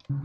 Hey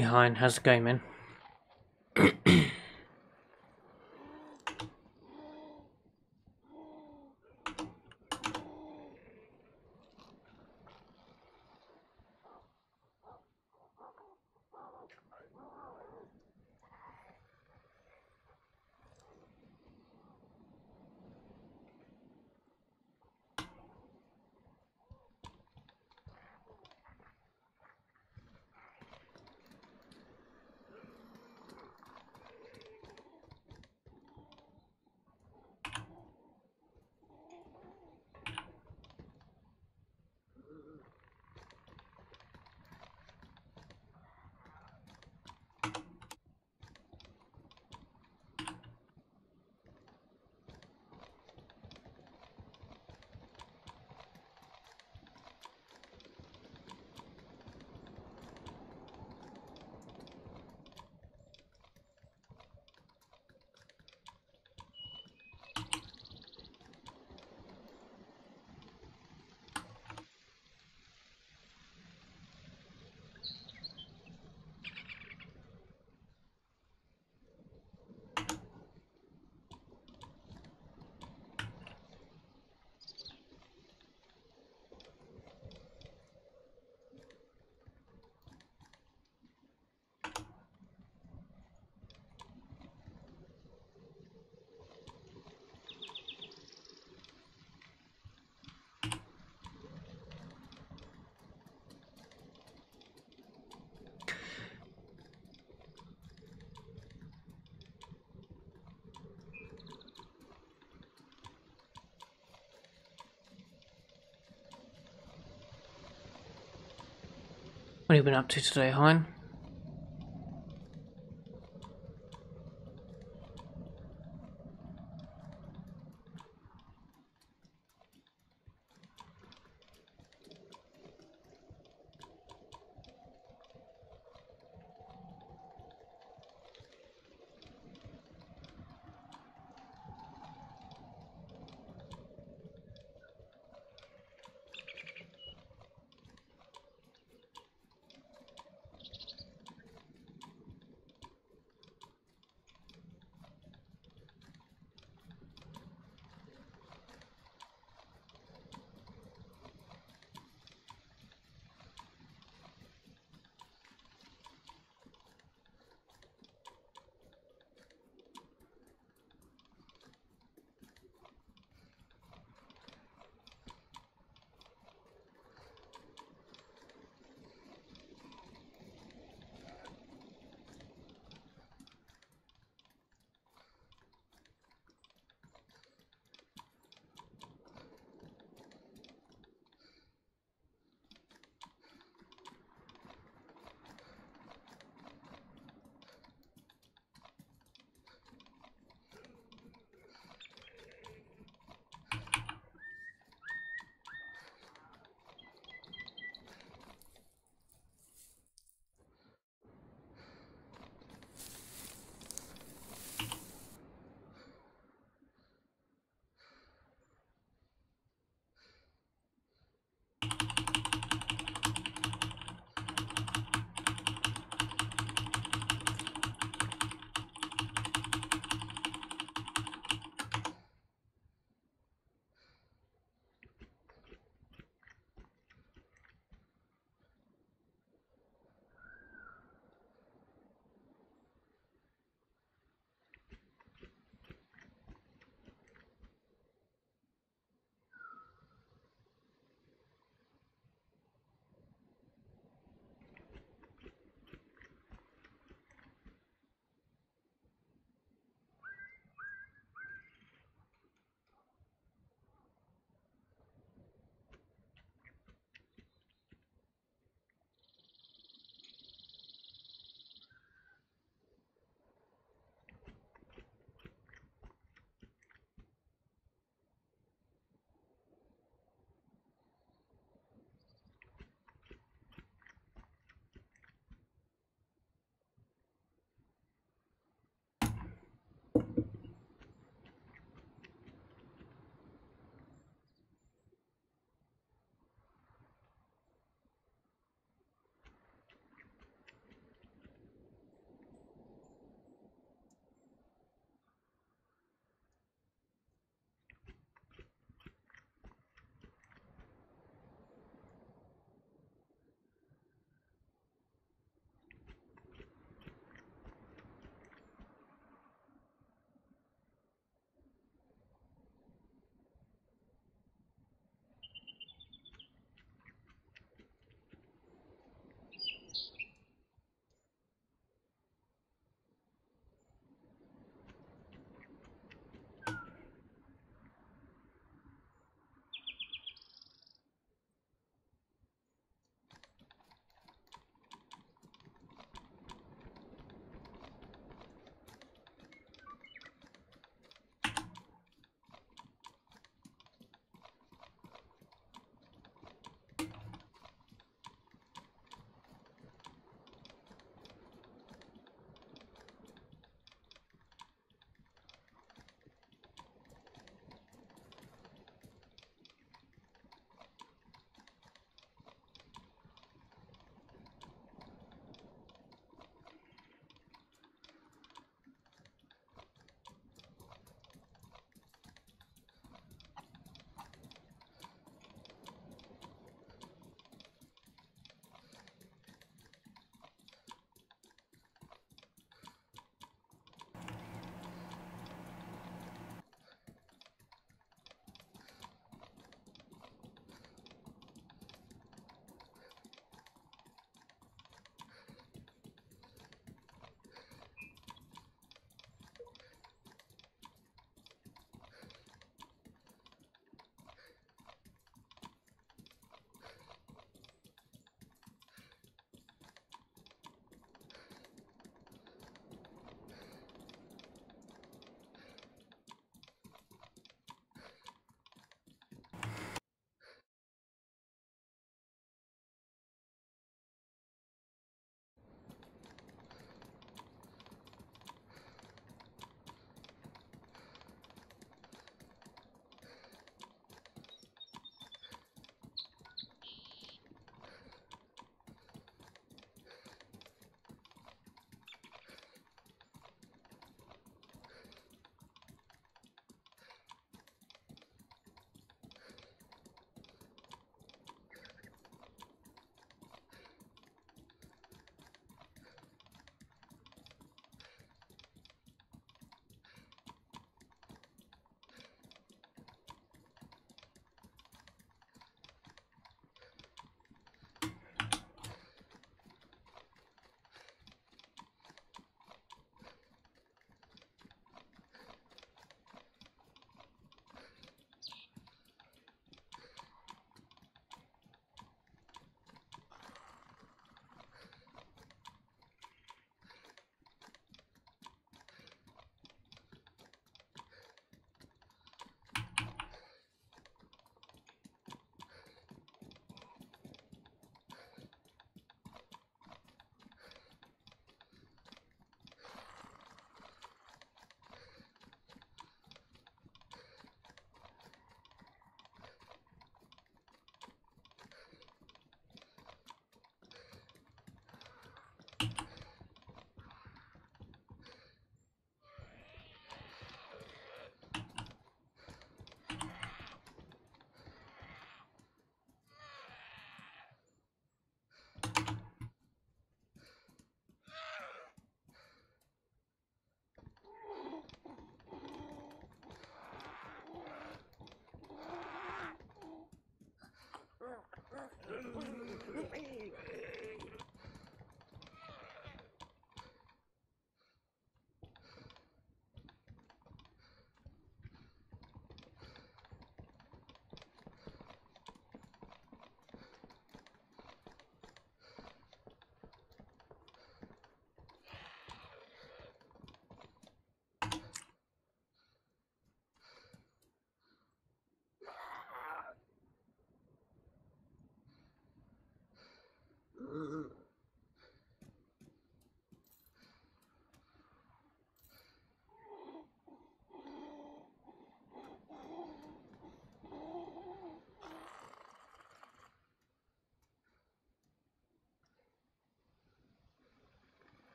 Hein, how's it going, man? What have you been up to today, Hein?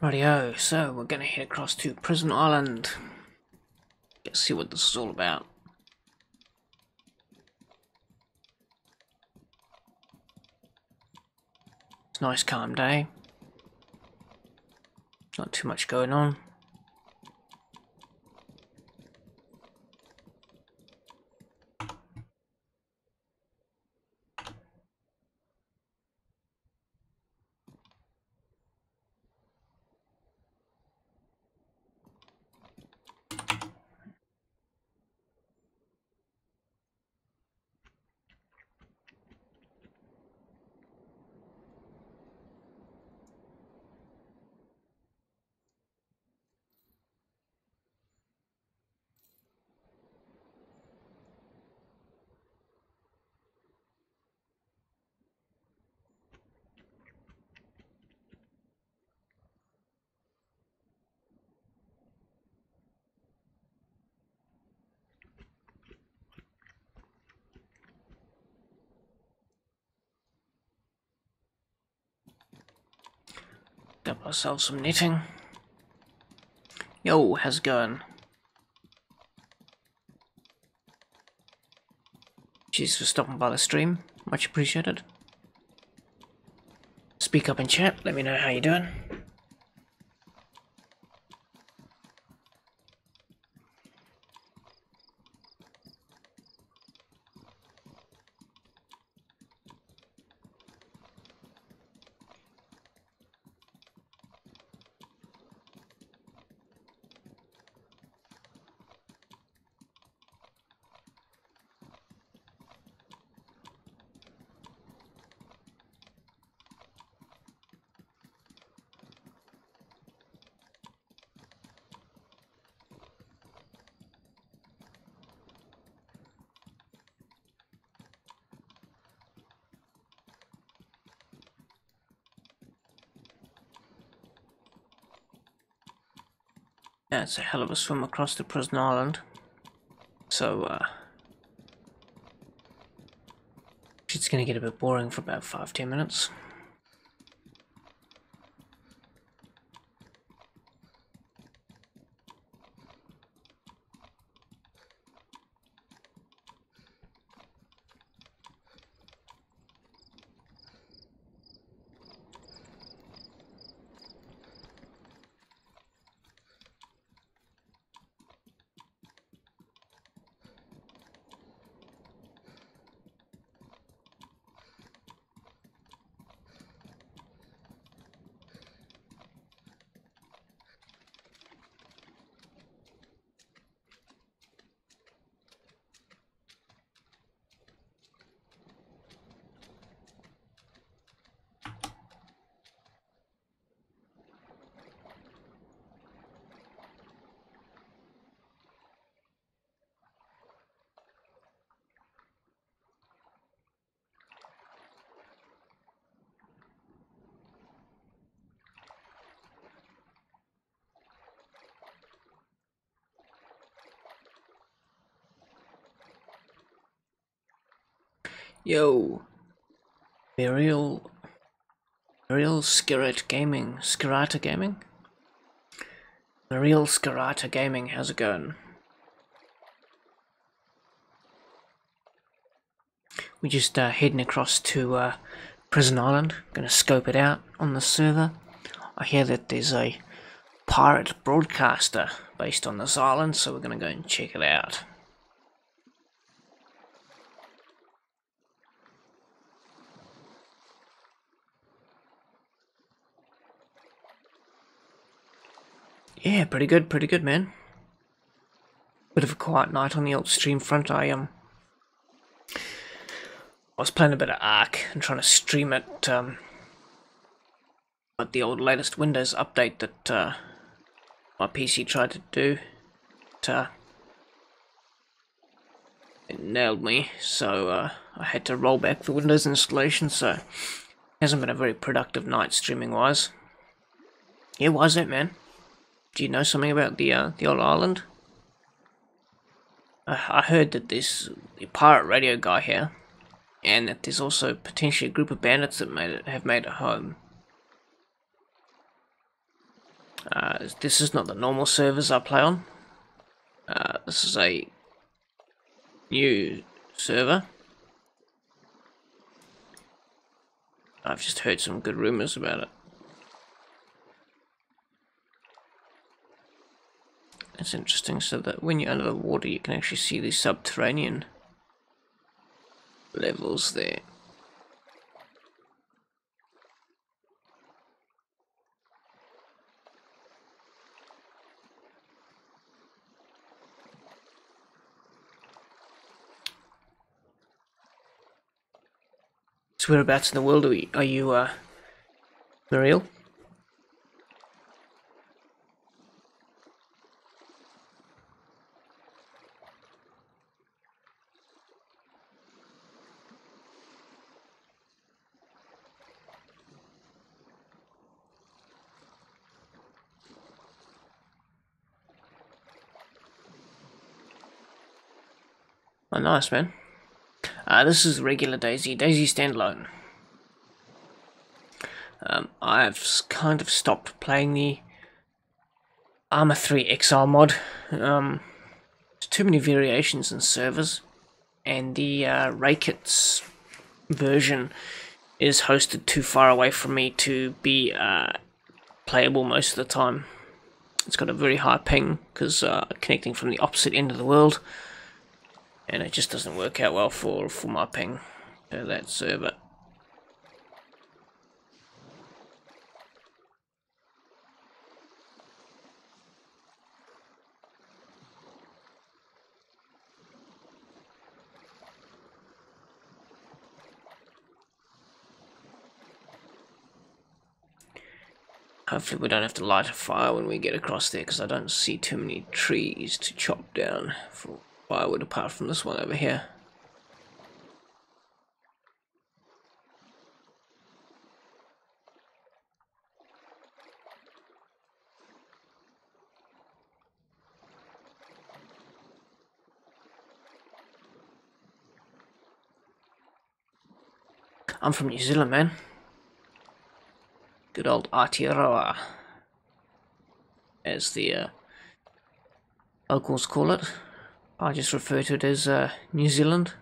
Rightio, so we're gonna head across to Prison Island. Let's see what this is all about. It's a nice calm day. Not too much going on. Got ourselves some knitting. Yo, how's it going? Cheers for stopping by the stream. Much appreciated. Speak up in chat, let me know how you're doing. Yeah, it's a hell of a swim across the Prison Island. So, it's gonna get a bit boring for about 5-10 minutes. Yo, Burial Skirata Gaming, Burial Skirata Gaming, how's it going? We're just heading across to Prison Island, gonna scope it out on the server. I hear that there's a pirate broadcaster based on this island, so we're gonna go and check it out. Yeah, pretty good, man. Bit of a quiet night on the old stream front. I was playing a bit of Ark and trying to stream it, but the old latest Windows update that my PC tried to do, it nailed me. So I had to roll back the Windows installation. So it hasn't been a very productive night streaming wise. Yeah, why is that, man? Do you know something about the old island? I heard that there's a pirate radio guy here, and that there's also potentially a group of bandits that have made it home. This is not the normal servers I play on. This is a new server. I've just heard some good rumors about it. It's interesting, so that when you're under the water you can actually see these subterranean levels there. So whereabouts in the world are you, Muriel? Oh, nice, man. This is regular DayZ standalone. I've kind of stopped playing the Arma 3 XR mod. There's too many variations in servers, and the Rakits version is hosted too far away from me to be playable most of the time. It's got a very high ping because connecting from the opposite end of the world, and it just doesn't work out well for my ping to that server. Hopefully we don't have to light a fire when we get across there, because I don't see too many trees to chop down for firewood apart from this one over here. I'm from New Zealand, man. Good old Aotearoa, as the locals call it. I just refer to it as New Zealand.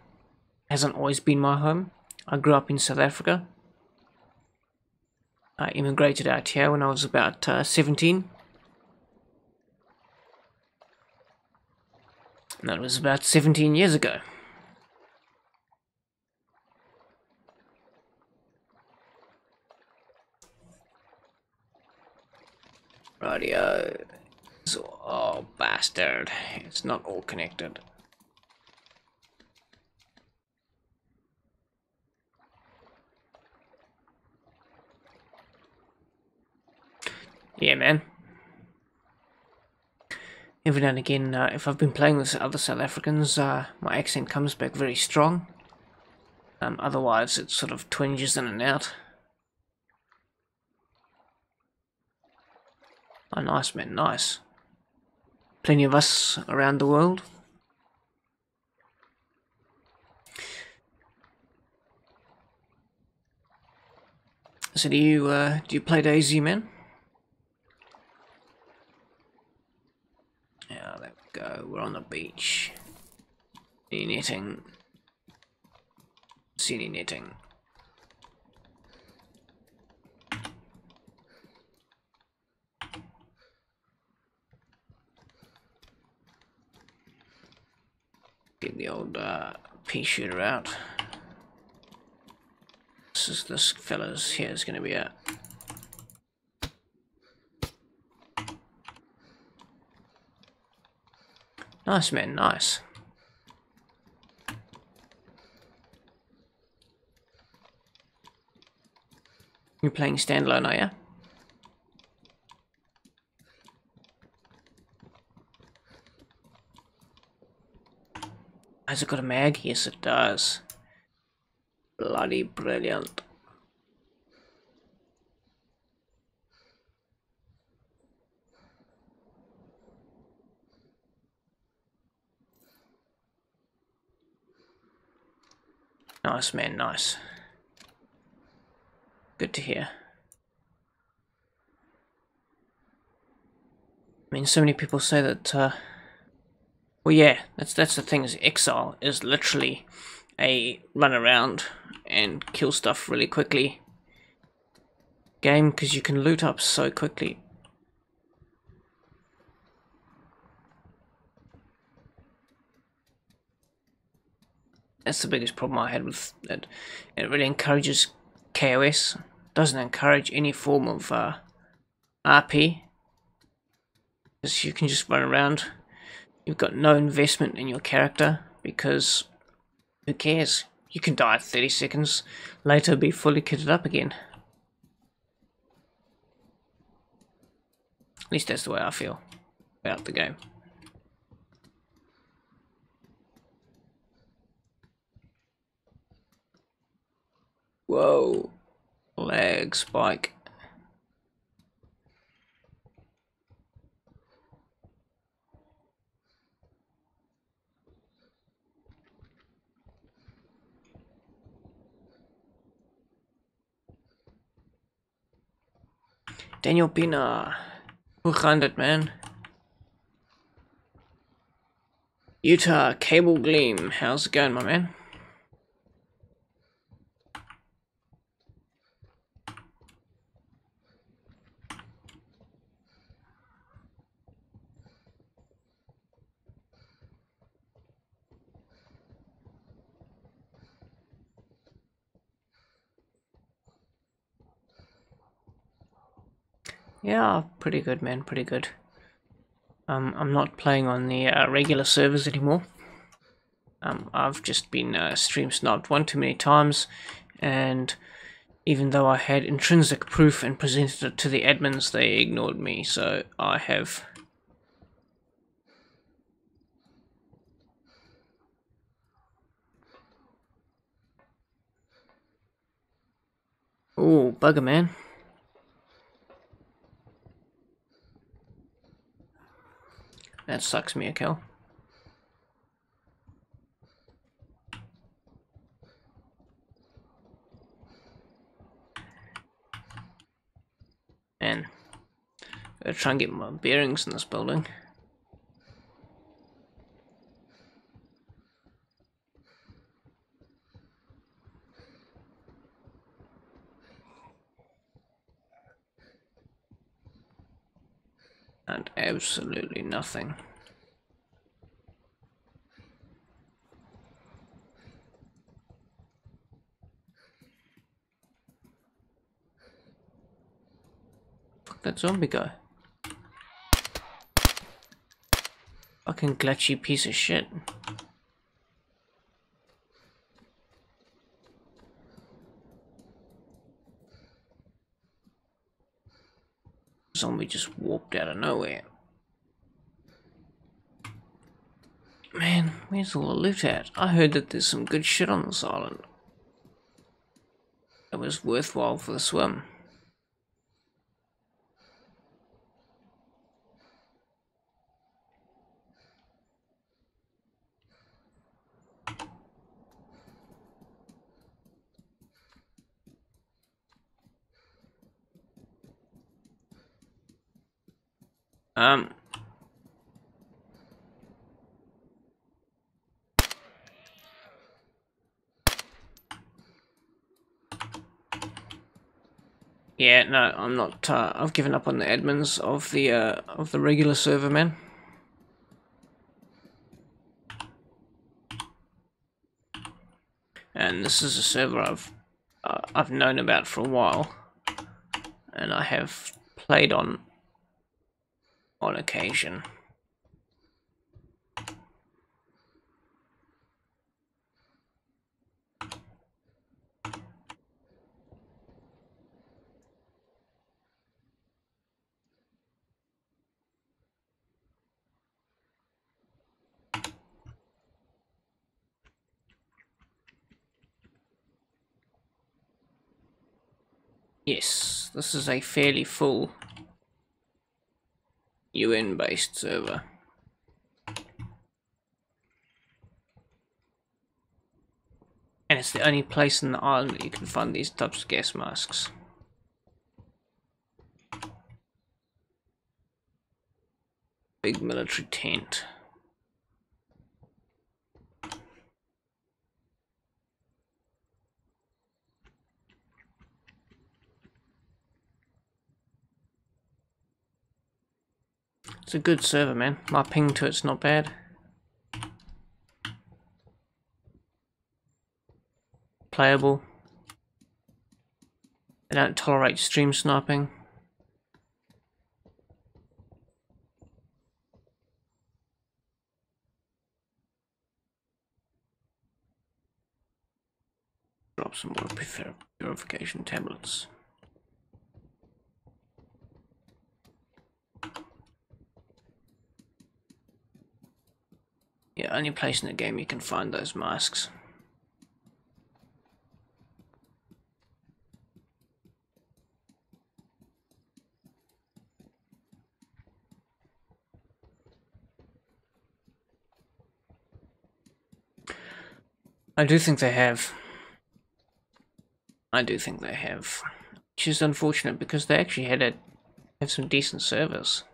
Hasn't always been my home. I grew up in South Africa. I immigrated out here when I was about 17. And that was about 17 years ago. Radio. Oh, bastard. It's not all connected. Yeah, man. Every now and again, if I've been playing with other South Africans, my accent comes back very strong. Otherwise, it sort of twinges in and out. Oh, nice, man, nice. Plenty of us around the world. So do you play DayZ, man? Yeah, there we go. We're on the beach. Any netting? See any netting? Get the old pea shooter out. This fella's here is going to be a nice, man, nice. You're playing standalone, are you? Has it got a mag? Yes, it does. Bloody brilliant. Nice, man, nice. Good to hear. I mean, so many people say that, well, yeah, that's the thing, is Exile is literally a run around and kill stuff really quickly game, because you can loot up so quickly. That's the biggest problem I had with it. It really encourages KOS, doesn't encourage any form of RP, because you can just run around. You've got no investment in your character, because who cares? You can die 30 seconds later, be fully kitted up again. At least that's the way I feel about the game. Whoa, lag spike. Daniel Pina, Vnand, man. Utah Cable Gleam, how's it going, my man? Yeah, pretty good, man, pretty good. I'm not playing on the regular servers anymore. I've just been stream sniped one too many times, and even though I had intrinsic proof and presented it to the admins, they ignored me, so I have... Ooh, bugger, man. That sucks me a kill. Man, gotta try and get my bearings in this building. And absolutely nothing. Fuck that zombie guy. Fucking glitchy piece of shit. Zombie just walked out of nowhere. Man, where's all the loot at? I heard that there's some good shit on this island. It was worthwhile for the swim. Yeah, no, I'm not. I've given up on the admins of the regular server, man. And this is a server I've known about for a while, and I have played on occasion. Yes, this is a fairly full UN-based server. And it's the only place in the island that you can find these types of gas masks. Big military tent. It's a good server, man. My ping to it's not bad. Playable. They don't tolerate stream sniping. Drop some more purification tablets. Yeah, only place in the game you can find those masks. I do think they have. Which is unfortunate because they actually have some decent servers.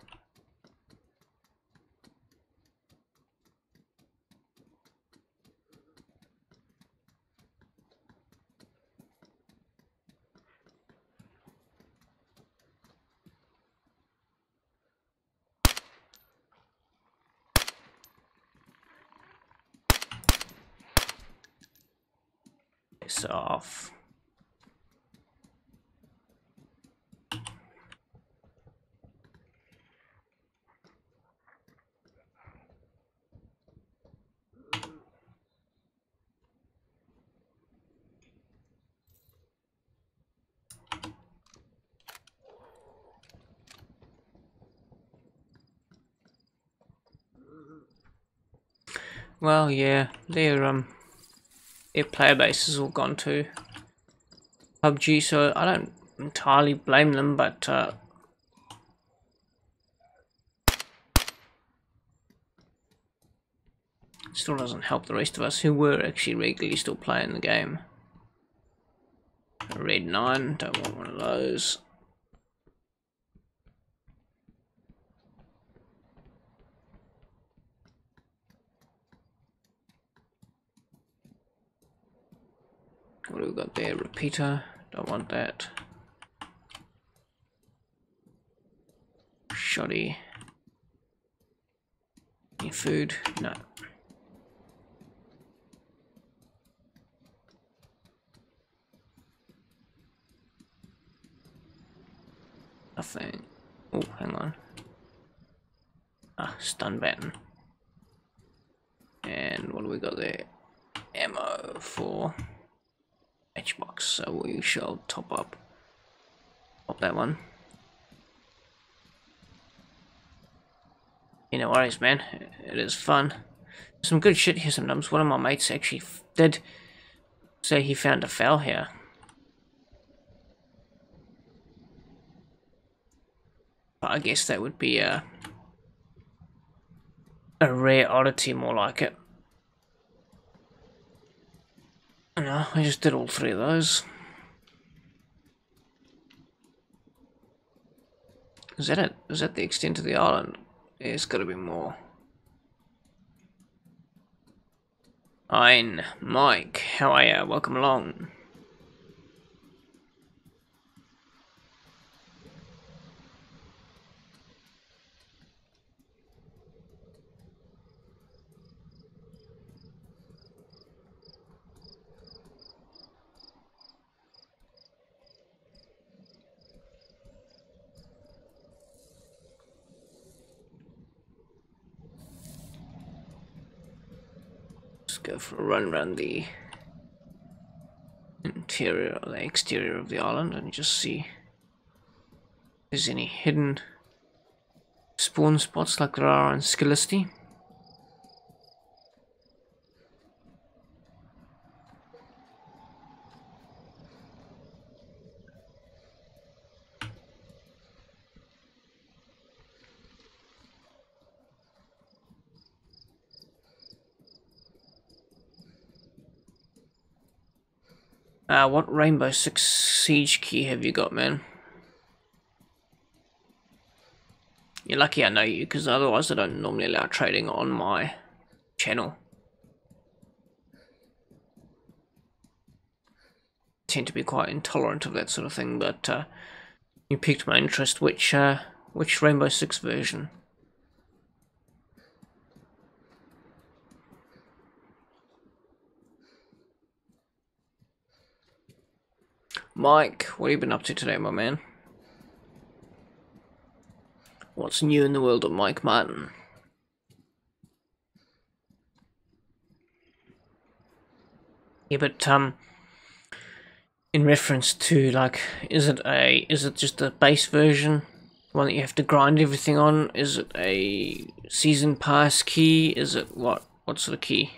It's off. Well, yeah, their player base is all gone to PUBG, so I don't entirely blame them, but still doesn't help the rest of us who were actually regularly still playing the game. Red 9, don't want one of those. What have we got there? Repeater, don't want that. Shoddy. Any food? No. Nothing. Oh, hang on. Ah, stun baton. And what do we got there? Ammo for H-box, so we shall top that one. You know, worries, man. It is fun. Some good shit here sometimes. One of my mates actually did say he found a foul here. But I guess that would be a rare oddity, more like it. No, I just did all three of those. Is that it? Is that the extent of the island? There's got to be more. Ein, Mike, how are ya? Welcome along. Go for a run around the interior or the exterior of the island and just see if there's any hidden spawn spots like there are on Skillisty. What Rainbow Six Siege key have you got, man? You're lucky I know you, because otherwise I don't normally allow trading on my channel. I tend to be quite intolerant of that sort of thing, but you piqued my interest. Which Rainbow Six version? Mike, what have you been up to today, my man? What's new in the world of Mike Martin? Yeah, but in reference to, like, is it just a base version, one that you have to grind everything on? Is it a season pass key? Is it what sort of key?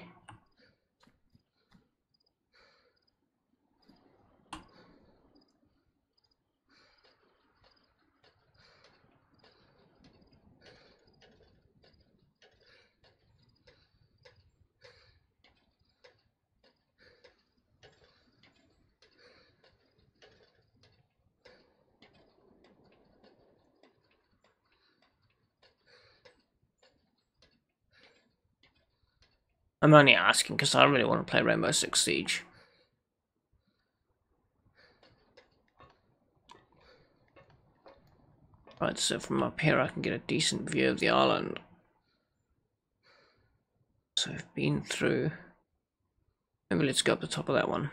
I'm only asking because I really want to play Rainbow Six Siege. Right, so from up here I can get a decent view of the island. So I've been through. Maybe let's go up the top of that one.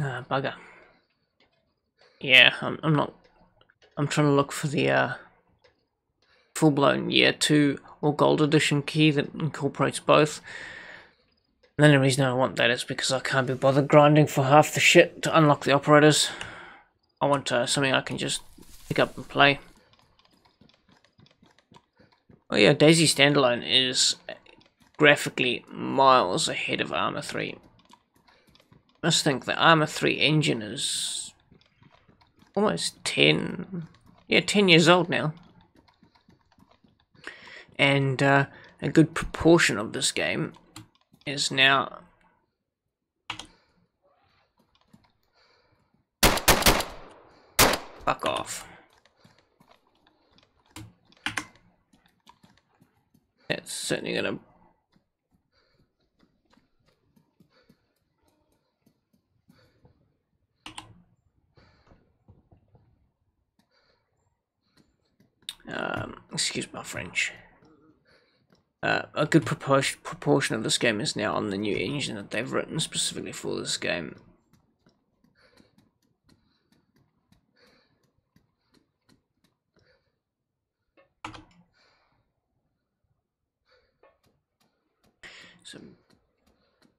Ah, bugger. Yeah, I'm not. I'm trying to look for the full-blown Year 2 or Gold Edition key that incorporates both. And the only reason I want that is because I can't be bothered grinding for half the shit to unlock the operators. I want something I can just pick up and play. Oh yeah, DayZ Standalone is graphically miles ahead of Arma 3. I just think the Arma 3 engine is almost 10 years old now. And a good proportion of this game is now fuck off. It's certainly gonna excuse my French. A good proportion of this game is now on the new engine that they've written specifically for this game. So,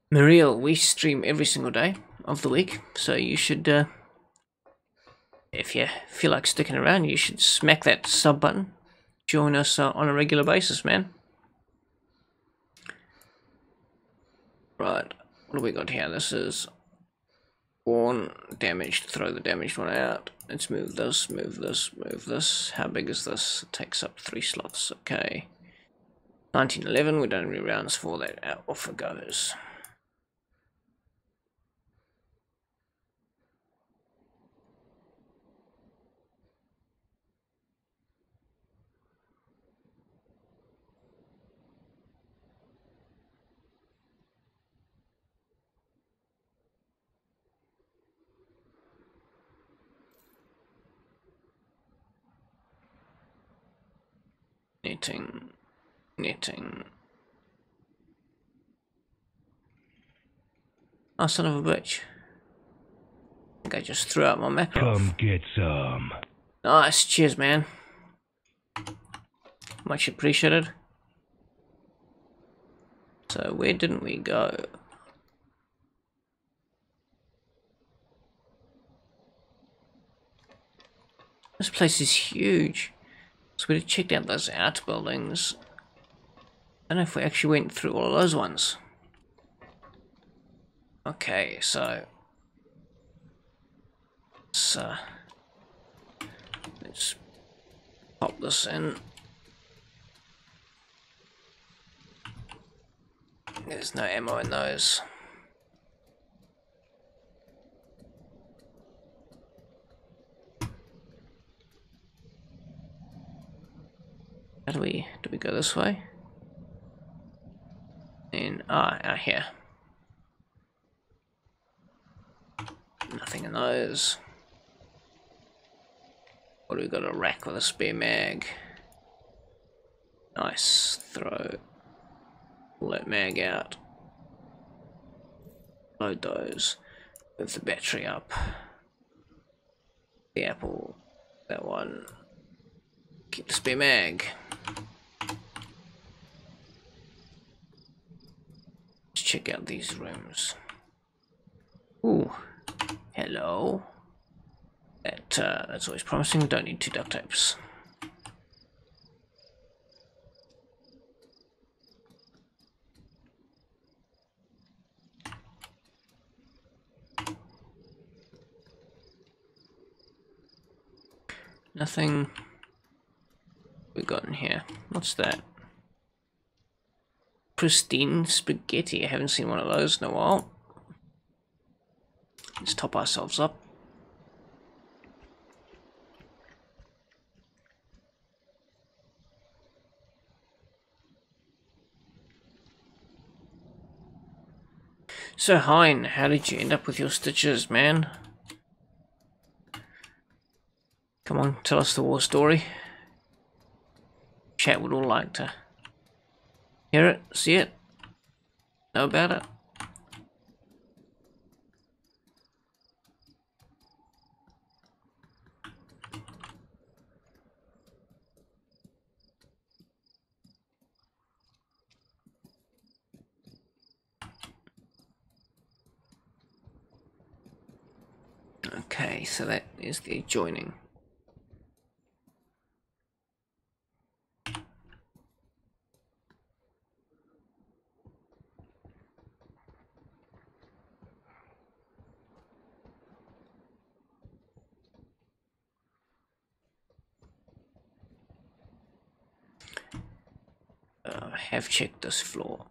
Mariel, we stream every single day of the week, so you should, if you feel like sticking around, you should smack that sub button. Join us on a regular basis, man. Right, what do we got here? This is one damaged. Throw the damaged one out. Let's move this, move this, move this. How big is this? It takes up 3 slots. Okay. 1911, we don't have any rounds for that. Out, off it goes. Netting. Oh, son of a bitch. I think I just threw out my map. Come get some. Nice, cheers, man. Much appreciated. So, where didn't we go? This place is huge. So we checked out those outbuildings. I don't know if we actually went through all of those ones. Okay, so So let's pop this in. There's no ammo in those. How do we go this way? And out here. Nothing in those. What do we got? A rack with a spare mag. Nice. Throw. Pull that mag out. Load those. Move the battery up. The apple. That one. Keep the spare mag. Let's check out these rooms. Ooh. Hello. That's always promising. We don't need 2 duct tapes. Nothing we got in here. What's that? Pristine spaghetti. I haven't seen one of those in a while. Let's top ourselves up. So Hein, how did you end up with your stitches, man? Come on, tell us the war story. Chat would all like to hear it, see it, know about it. Okay, so that is the joining. I have checked this floor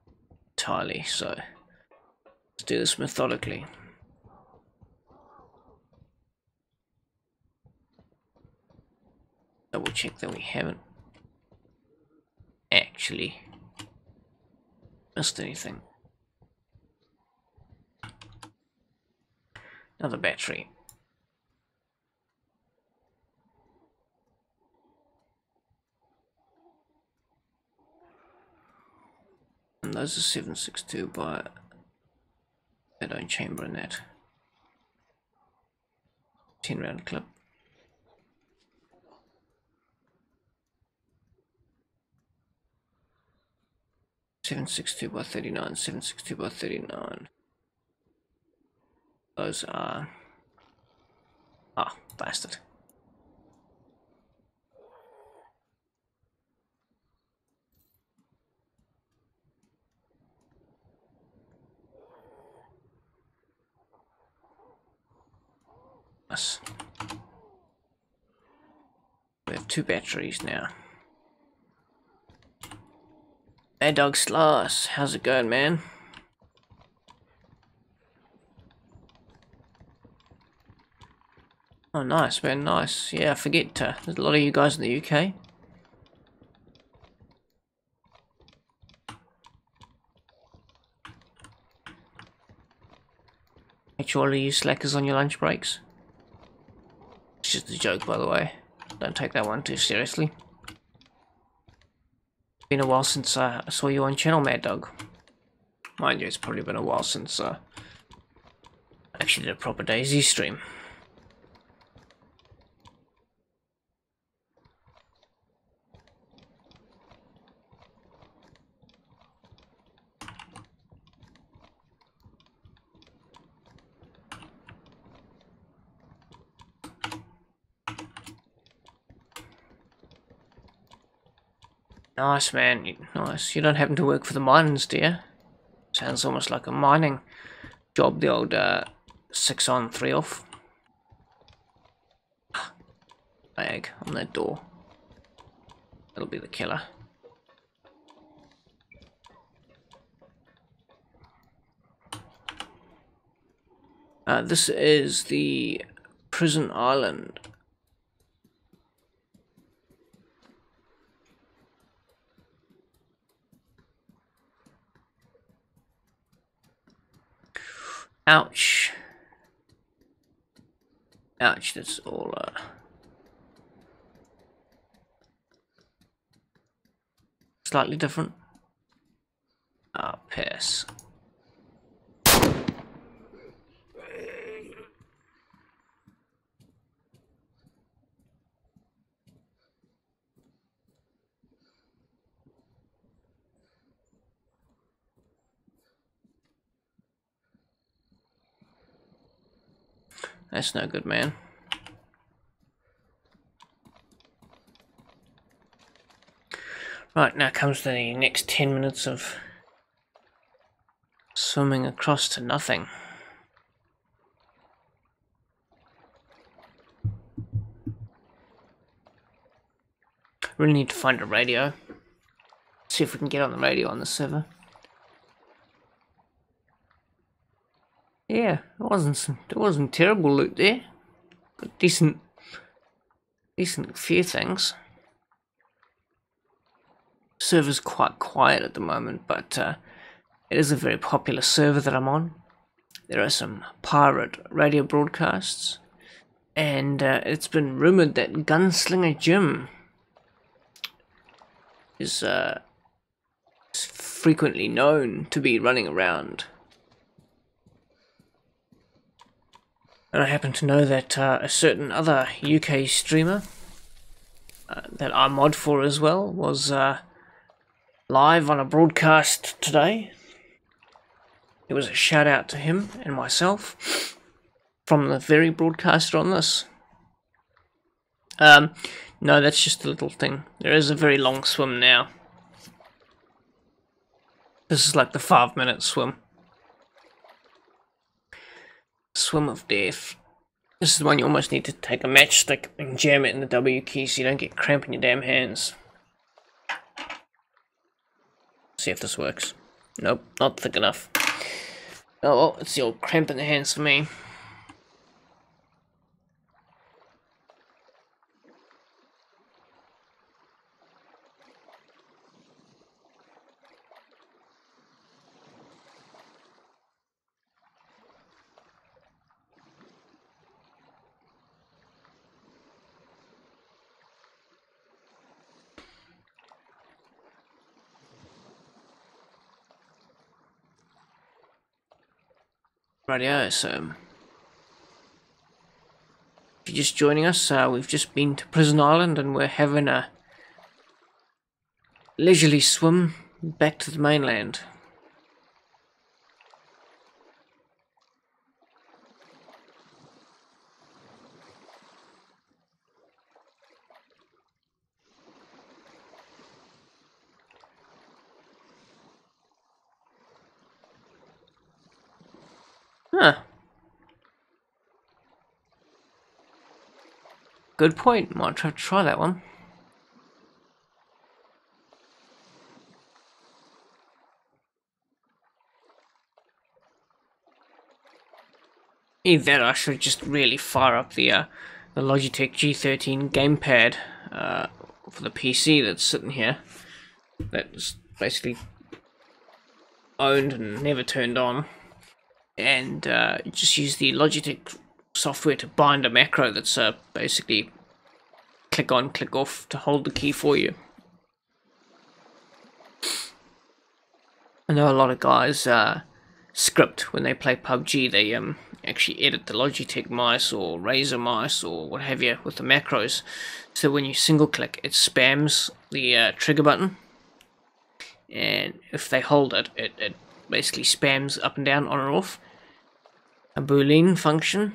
entirely, so let's do this methodically. Double check that we haven't actually missed anything. Another battery. And those are 762 by their own chamber in that 10 round clip. .762 by 39, 762 by 39. Those are... Ah, bastard. Nice. We have 2 batteries now. Hey Dog Slash, how's it going, man? Oh nice man, nice. Yeah, I forget, there's a lot of you guys in the UK. Actually, you slackers on your lunch breaks? It's just a joke, by the way. Don't take that one too seriously. Been a while since I saw you on channel, Mad Dog. Mind you, it's probably been a while since I actually did a proper DayZ stream. Nice, man. Nice. You don't happen to work for the mines, do you? Sounds almost like a mining job, the old 6 on 3 off. flag on that door. That'll be the killer. This is the prison island. Ouch. Ouch, that's all slightly different. Ah, piss. That's no good, man. Right, now comes the next 10 minutes of swimming across to nothing. Really need to find a radio. See if we can get on the radio on the server. Yeah, there wasn't terrible loot there. Got decent few things. Server's quite quiet at the moment, but it is a very popular server that I'm on. There are some pirate radio broadcasts, and it's been rumored that Gunslinger Jim is frequently known to be running around. And I happen to know that a certain other UK streamer that I mod for as well was live on a broadcast today. It was a shout out to him and myself from the very broadcaster on this. No, that's just a little thing. There is a very long swim now. This is like the 5-minute swim. Swim of death. This is the one you almost need to take a matchstick and jam it in the W key so you don't get cramp in your damn hands. See if this works. Nope, not thick enough. Oh well, it's the old cramp in the hands for me. Rightio, so if you're just joining us, we've just been to Prison Island and we're having a leisurely swim back to the mainland. Huh. Good point. Might have to try that one. Either that, I should just really fire up the Logitech G13 gamepad for the PC that's sitting here. That's basically owned and never turned on. And just use the Logitech software to bind a macro that's basically click on, click off to hold the key for you. I know a lot of guys script when they play PUBG. They actually edit the Logitech mice or Razer mice or what have you with the macros. So when you single click, it spams the trigger button, and if they hold it, it basically spams up and down, on and off, a Boolean function,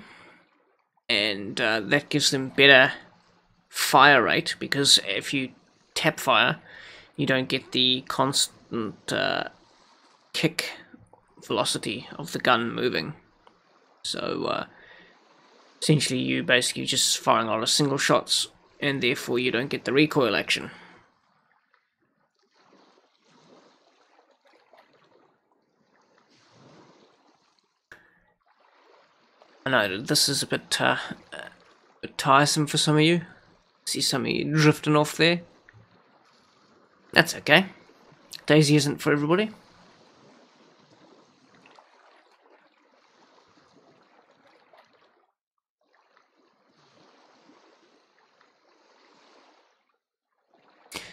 and that gives them better fire rate, because if you tap fire, you don't get the constant kick velocity of the gun moving. So essentially you basically just firing a lot of single shots and therefore you don't get the recoil action. I know this is a bit tiresome for some of you. See some of you drifting off there. That's okay. DayZ isn't for everybody.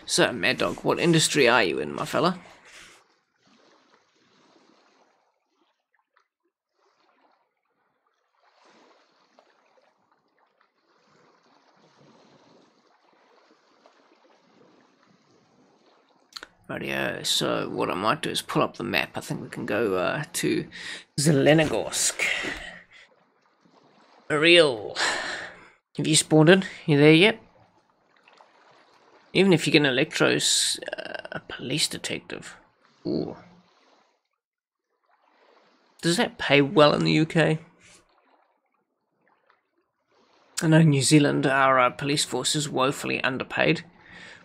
So, Mad Dog, what industry are you in, my fella? Rightio, so what I might do is pull up the map. I think we can go to Zelenogorsk. Real. Have you spawned in? You there yet? Even if you get an Electros, a police detective. Ooh. Does that pay well in the UK? I know New Zealand, our police force is woefully underpaid.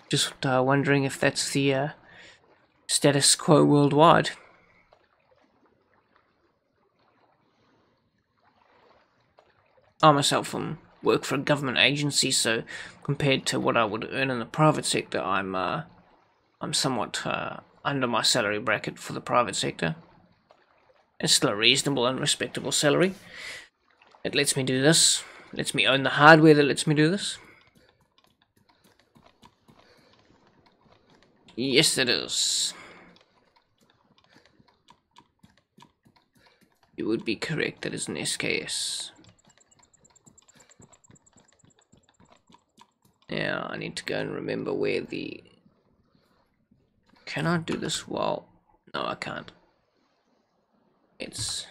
Just wondering if that's the status quo worldwide. I myself work for a government agency, so compared to what I would earn in the private sector, I'm somewhat under my salary bracket for the private sector. It's still a reasonable and respectable salary. It lets me do this. It lets me own the hardware that lets me do this. Yes, it is. You would be correct, that is an SKS. Now, I need to go and remember where the... Can I do this while... No, I can't. It's...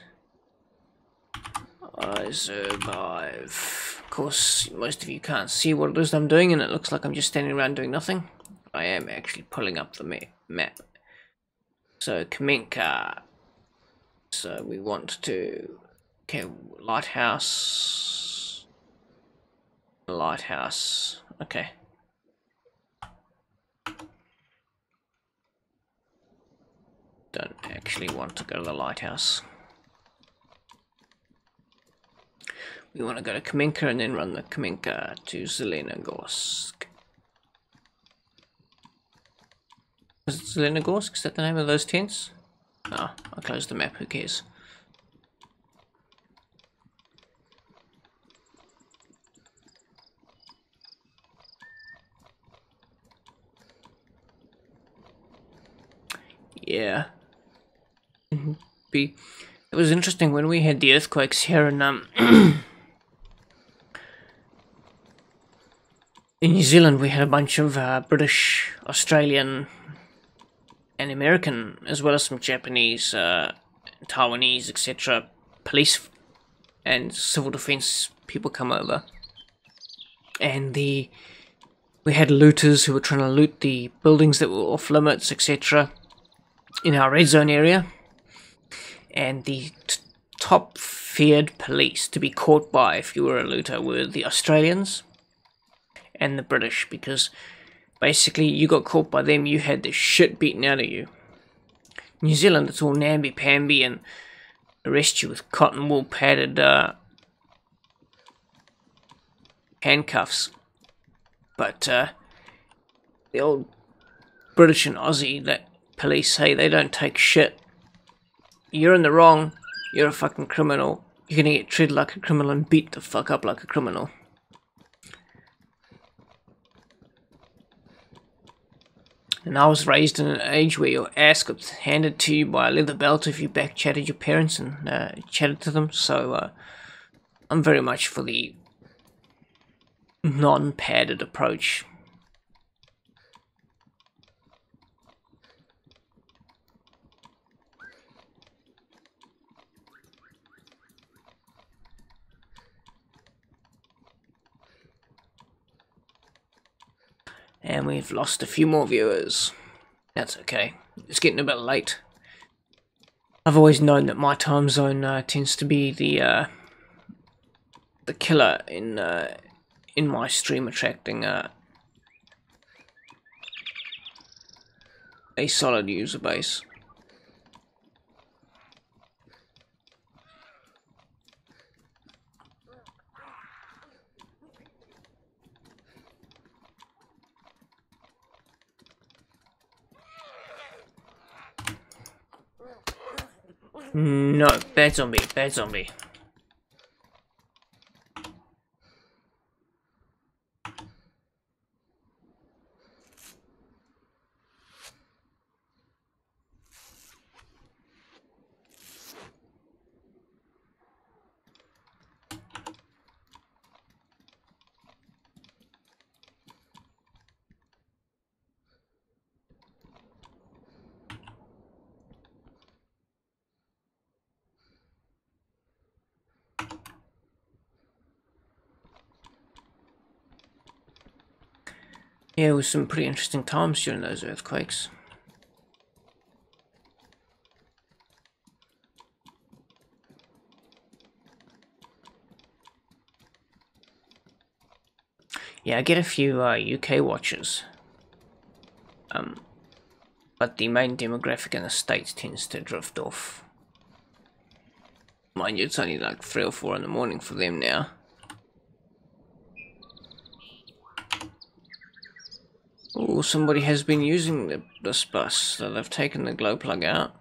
I survive. Of course, most of you can't see what it is I'm doing, and it looks like I'm just standing around doing nothing. I am actually pulling up the map. So, Kamenka. So, we want to... Okay, lighthouse... Lighthouse... Okay. Don't actually want to go to the lighthouse. We want to go to Kamenka and then run the Kamenka to Zelenogorsk. Is it Zelenogorsk? Is that the name of those tents? No, I closed the map, who cares? Yeah. It was interesting when we had the earthquakes here in in New Zealand. We had a bunch of British, Australian, and American, as well as some Japanese, Taiwanese, etc. police and civil defense people come over, and we had looters who were trying to loot the buildings that were off limits, etc. in our red zone area, and the top feared police to be caught by if you were a looter were the Australians and the British, because basically you got caught by them, you had the shit beaten out of you. New Zealand, it's all namby-pamby and arrest you with cotton wool padded handcuffs. But the old British and Aussie, that police, hey, they don't take shit. You're in the wrong, you're a fucking criminal, you're gonna get treated like a criminal and beat the fuck up like a criminal. And I was raised in an age where your ass got handed to you by a leather belt if you back-chatted your parents and chatted to them, so I'm very much for the non-padded approach. And we've lost a few more viewers. That's okay. It's getting a bit late. I've always known that my time zone tends to be the killer in in my stream attracting a solid user base. No, bad zombie, bad zombie. Yeah, it was some pretty interesting times during those earthquakes. Yeah, I get a few UK watchers, but the main demographic in the States tends to drift off. Mind you, it's only like 3 or 4 in the morning for them now. Oh, somebody has been using this bus, so they've taken the glow plug out.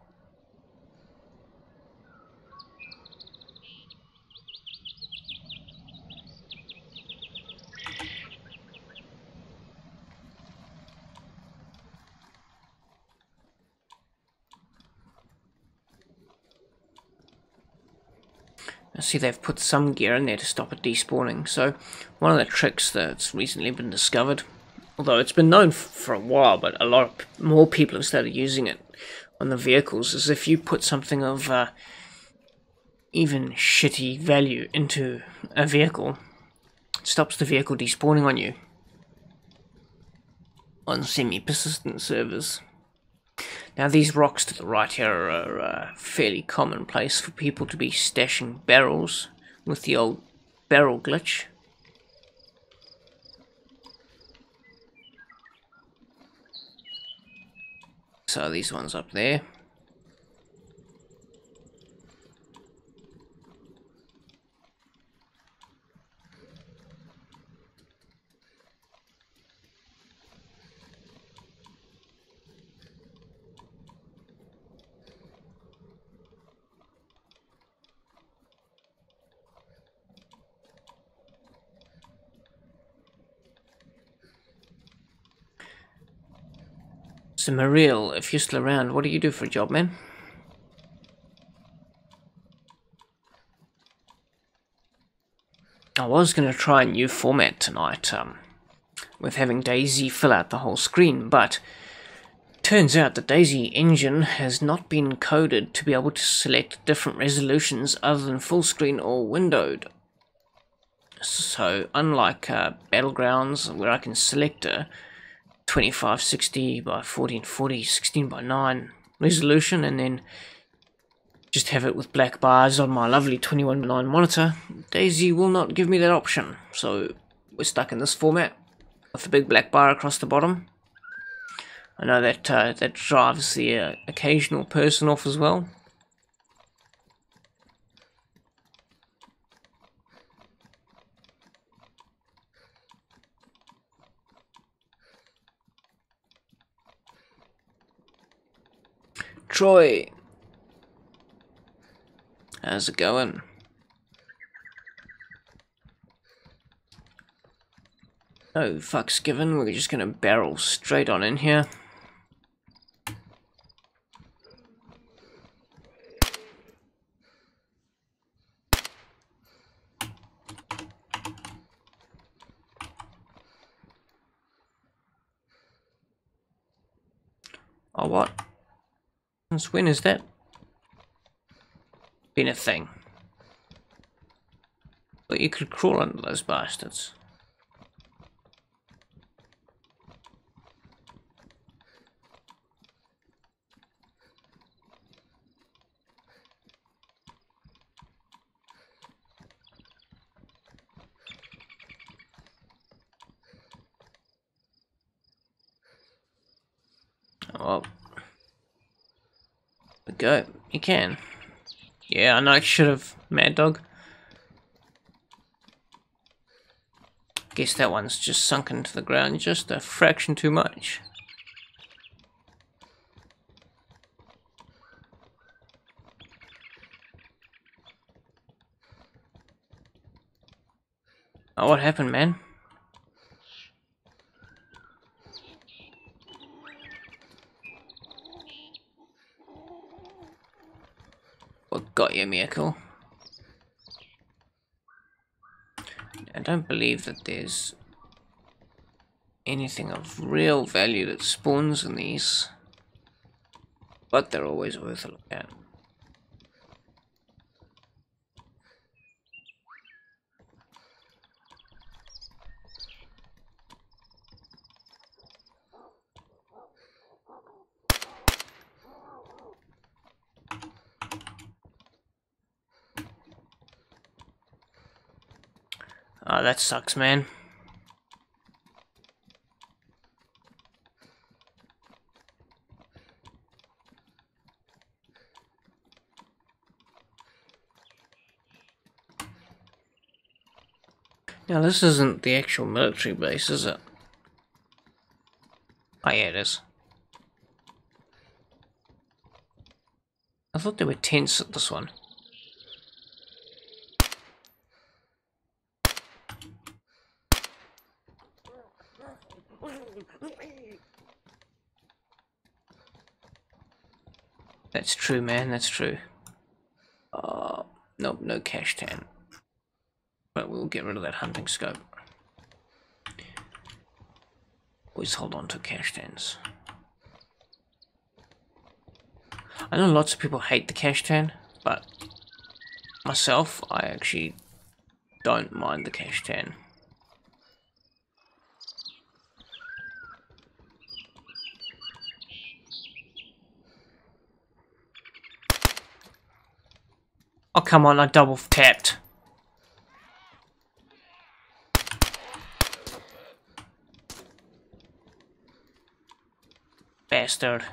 I see they've put some gear in there to stop it despawning. So one of the tricks that's recently been discovered, although it's been known for a while, but a lot more people have started using it on the vehicles, is if you put something of even shitty value into a vehicle, it stops the vehicle despawning on you on semi-persistent servers. Now these rocks to the right here are fairly commonplace for people to be stashing barrels with the old barrel glitch. So these ones up there. So Mariel, if you're still around, what do you do for a job, man? I was going to try a new format tonight, with having DayZ fill out the whole screen, but turns out the DayZ engine has not been coded to be able to select different resolutions other than full screen or windowed. So unlike Battlegrounds, where I can select a 2560 by 1440 16 by 9 resolution and then just have it with black bars on my lovely 21:9 monitor, DayZ will not give me that option. So we're stuck in this format with the big black bar across the bottom. I know that that drives the occasional person off as well. Troy, how's it going? No fucks given, we're just gonna barrel straight on in here. Oh, what? Since when has that been a thing? But you could crawl under those bastards. well, go. You can. Yeah, I know I should have, Mad Dog. Guess that one's just sunk into the ground just a fraction too much. Oh, what happened, man? What got you, Miracle? I don't believe that there's anything of real value that spawns in these, but they're always worth a look at. Oh, that sucks, man. Now, this isn't the actual military base, is it? Oh, yeah, it is. I thought there were tents at this one. That's true, man, that's true. Nope, no cash tan. But we'll get rid of that hunting scope. Always hold on to cash tans. I know lots of people hate the cash tan, but myself, I actually don't mind the cash tan. Oh, come on, I double tapped. Bastard.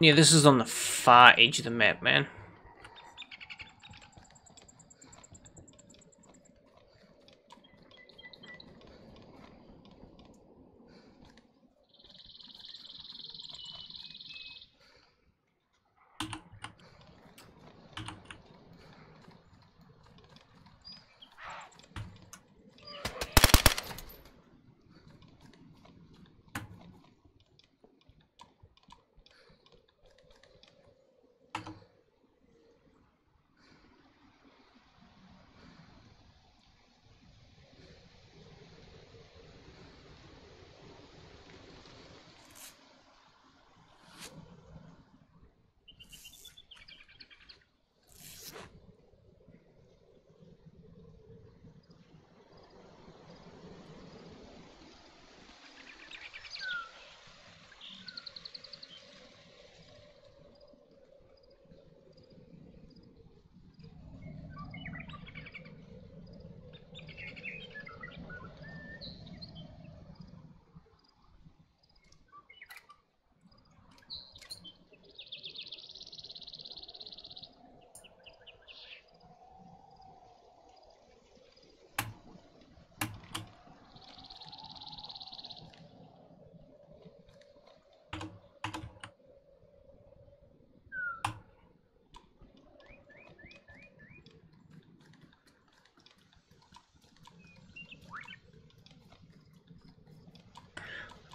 Yeah, this is on the far edge of the map, man.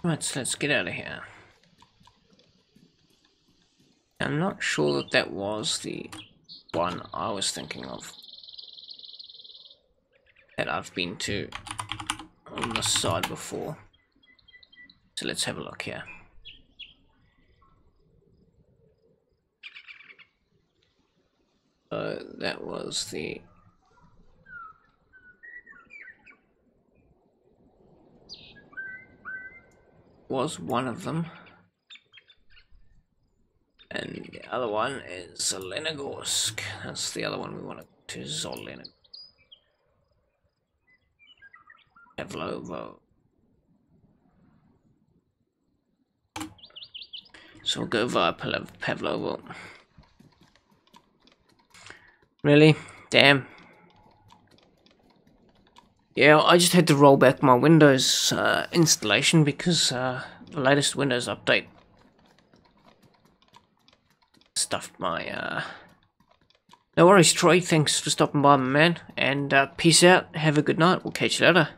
Right, so let's get out of here. I'm not sure that that was the one I was thinking of that I've been to on this side before. So let's have a look here. So that was the one of them, and the other one is Zelenogorsk. That's the other one we wanted to Zelenogorsk. Pavlovo. So we'll go via Pavlovo. Really? Damn. Yeah, I just had to roll back my Windows installation because the latest Windows update stuffed my... No worries, Troy. Thanks for stopping by, my man. And peace out. Have a good night. We'll catch you later.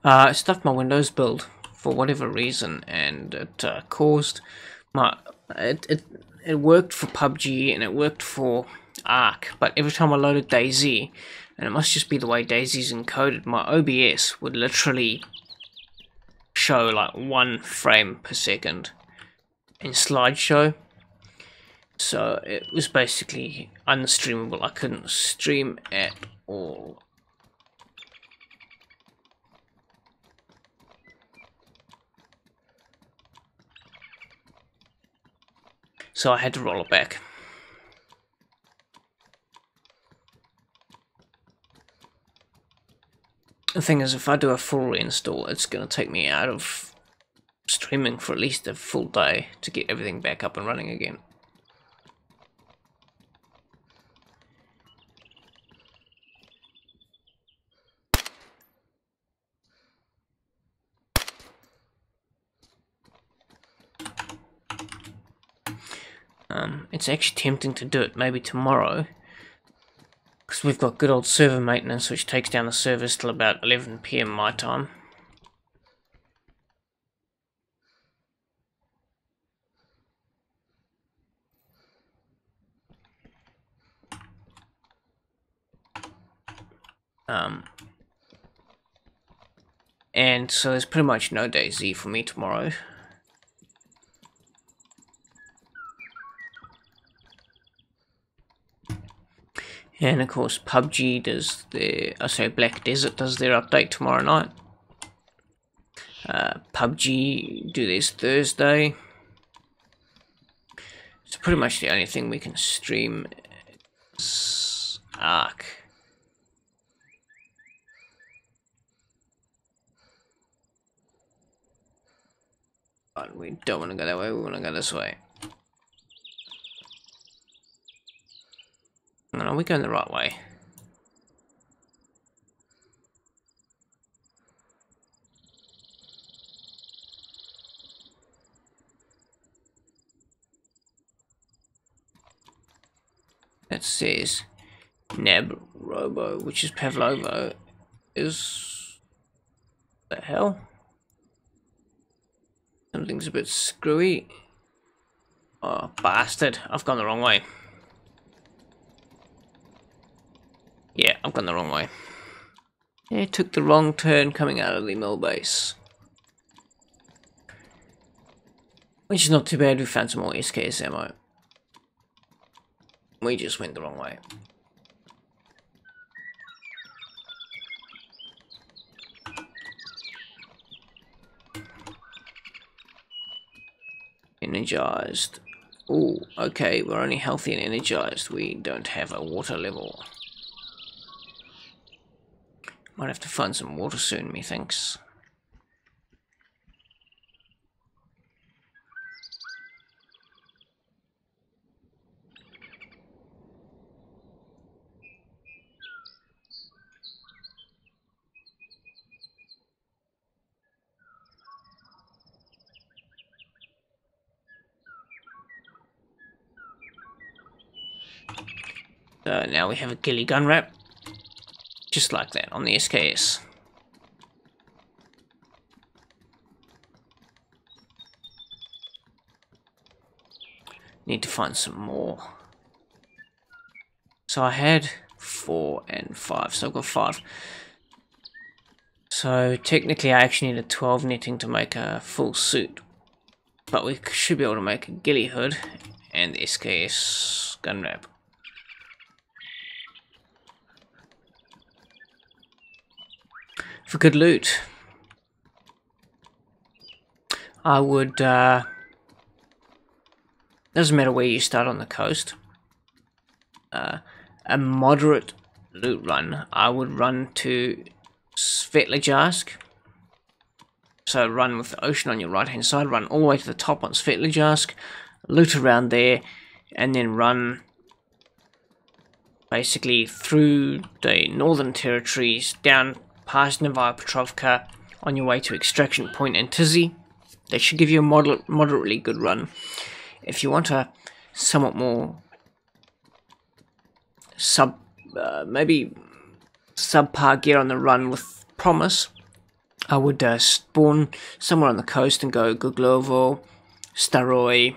I stuffed my Windows build for whatever reason, and it caused my it worked for PUBG and it worked for Arc, but every time I loaded DayZ, and it must just be the way DayZ's encoded, my OBS would literally show like 1 frame per second in slideshow. So it was basically unstreamable. I couldn't stream at all. So I had to roll it back. The thing is, if I do a full reinstall, it's going to take me out of streaming for at least a full day to get everything back up and running again. It's actually tempting to do it maybe tomorrow, because we've got good old server maintenance, which takes down the servers till about 11 PM my time. And so there's pretty much no DayZ for me tomorrow. And of course PUBG does their, Black Desert does their update tomorrow night. PUBG do this Thursday. So pretty much the only thing we can stream is Arc. But we don't want to go that way, we want to go this way. No, we're going the right way. That says Nab Robo, which is Pavlovo, is the hell? Something's a bit screwy. Oh, bastard. I've gone the wrong way. Yeah, I've gone the wrong way. It took the wrong turn coming out of the mill base. Which is not too bad, we found some more SKS ammo. We just went the wrong way. Energized. Ooh, okay, we're only healthy and energized. We don't have a water level. Might have to find some water soon, methinks. So now we have a ghillie gun wrap, just like that on the SKS. Need to find some more. So I had 4 and 5, so I've got 5. So technically I actually need a 12 netting to make a full suit. But we should be able to make a ghillie hood and the SKS gun wrap. For good loot, I would, doesn't matter where you start on the coast, a moderate loot run, I would run to Switachable. So run with the ocean on your right hand side, run all the way to the top on Switachable, loot around there, and then run basically through the northern territories, down past Novaya Petrovka, on your way to Extraction Point and Tizzy. That should give you a moderately good run. If you want a somewhat more maybe subpar gear on the run with promise, I would spawn somewhere on the coast and go Guglovo, Staroy,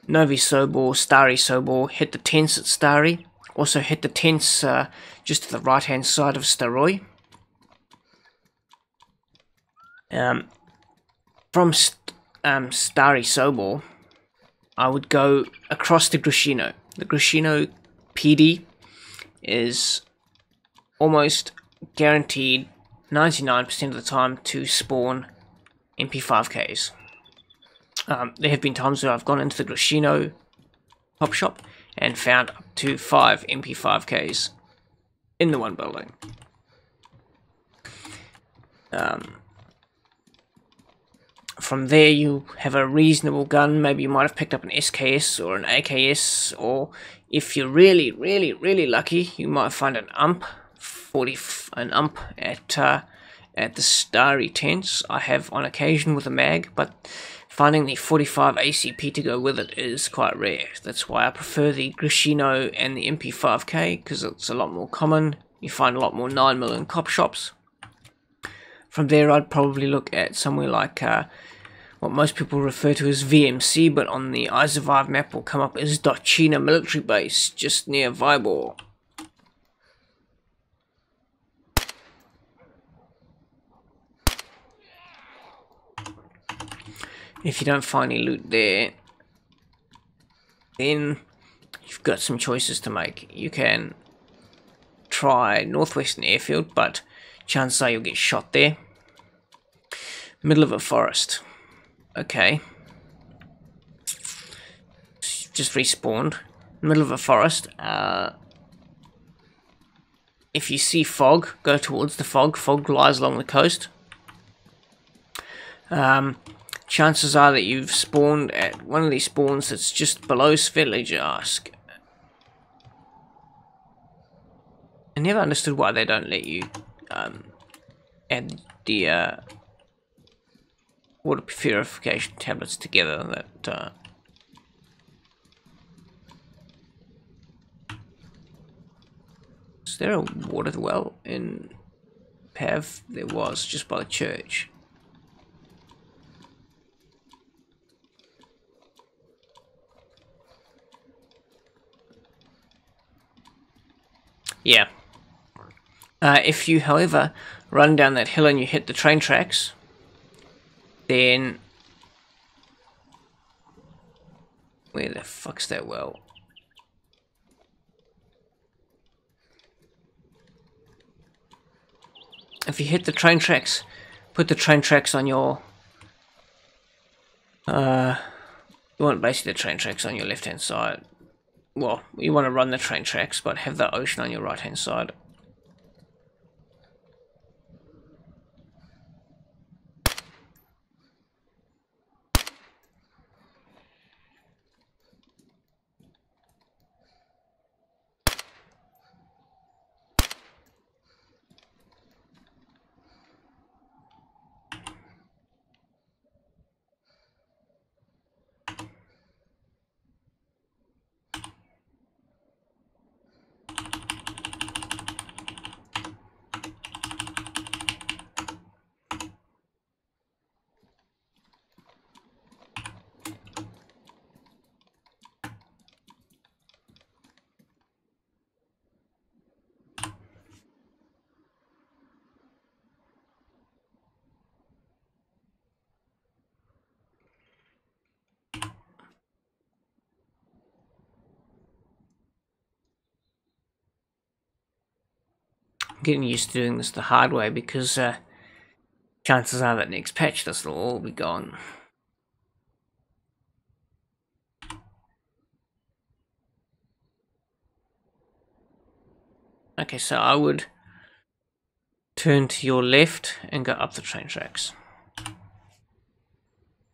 Novi Sobor, Stary Sobor, hit the tents at Stary, also hit the tents just to the right hand side of Staroy. From Stary Sobor, I would go across to Grishino. The Grishino PD is almost guaranteed 99% of the time to spawn MP5Ks. There have been times where I've gone into the Grishino pop shop and found up to 5 MP5Ks in the one building. From there you have a reasonable gun. Maybe you might have picked up an SKS or an AKS, or if you're really lucky, you might find an ump at the Starry tents. I have on occasion with a mag, but finding the 45 ACP to go with it is quite rare. That's why I prefer the Grishino and the MP5K, because it's a lot more common. You find a lot more 9mm in cop shops. From there I'd probably look at somewhere like what most people refer to as VMC, but on the iSurvive map will come up as Dochina military base, just near Vybor. If you don't find any loot there, then you've got some choices to make. You can try Northwestern Airfield, but chances are you'll get shot there. Middle of a forest. Okay. Just respawned. Middle of a forest. If you see fog, go towards the fog. Fog lies along the coast. Chances are that you've spawned at one of these spawns that's just below Svitlyarsk. I never understood why they don't let you add the water purification tablets together. That is there a water well in Pav? There was, just by the church. Yeah. If you, however, run down that hill and you hit the train tracks, then where the fuck's that well? If you hit the train tracks, put the train tracks on your you want basically the train tracks on your left hand side. Well, you want to run the train tracks, but have the ocean on your right hand side. getting used to doing this the hard way because chances are that next patch this will all be gone. Okay, so I would turn to your left and go up the train tracks.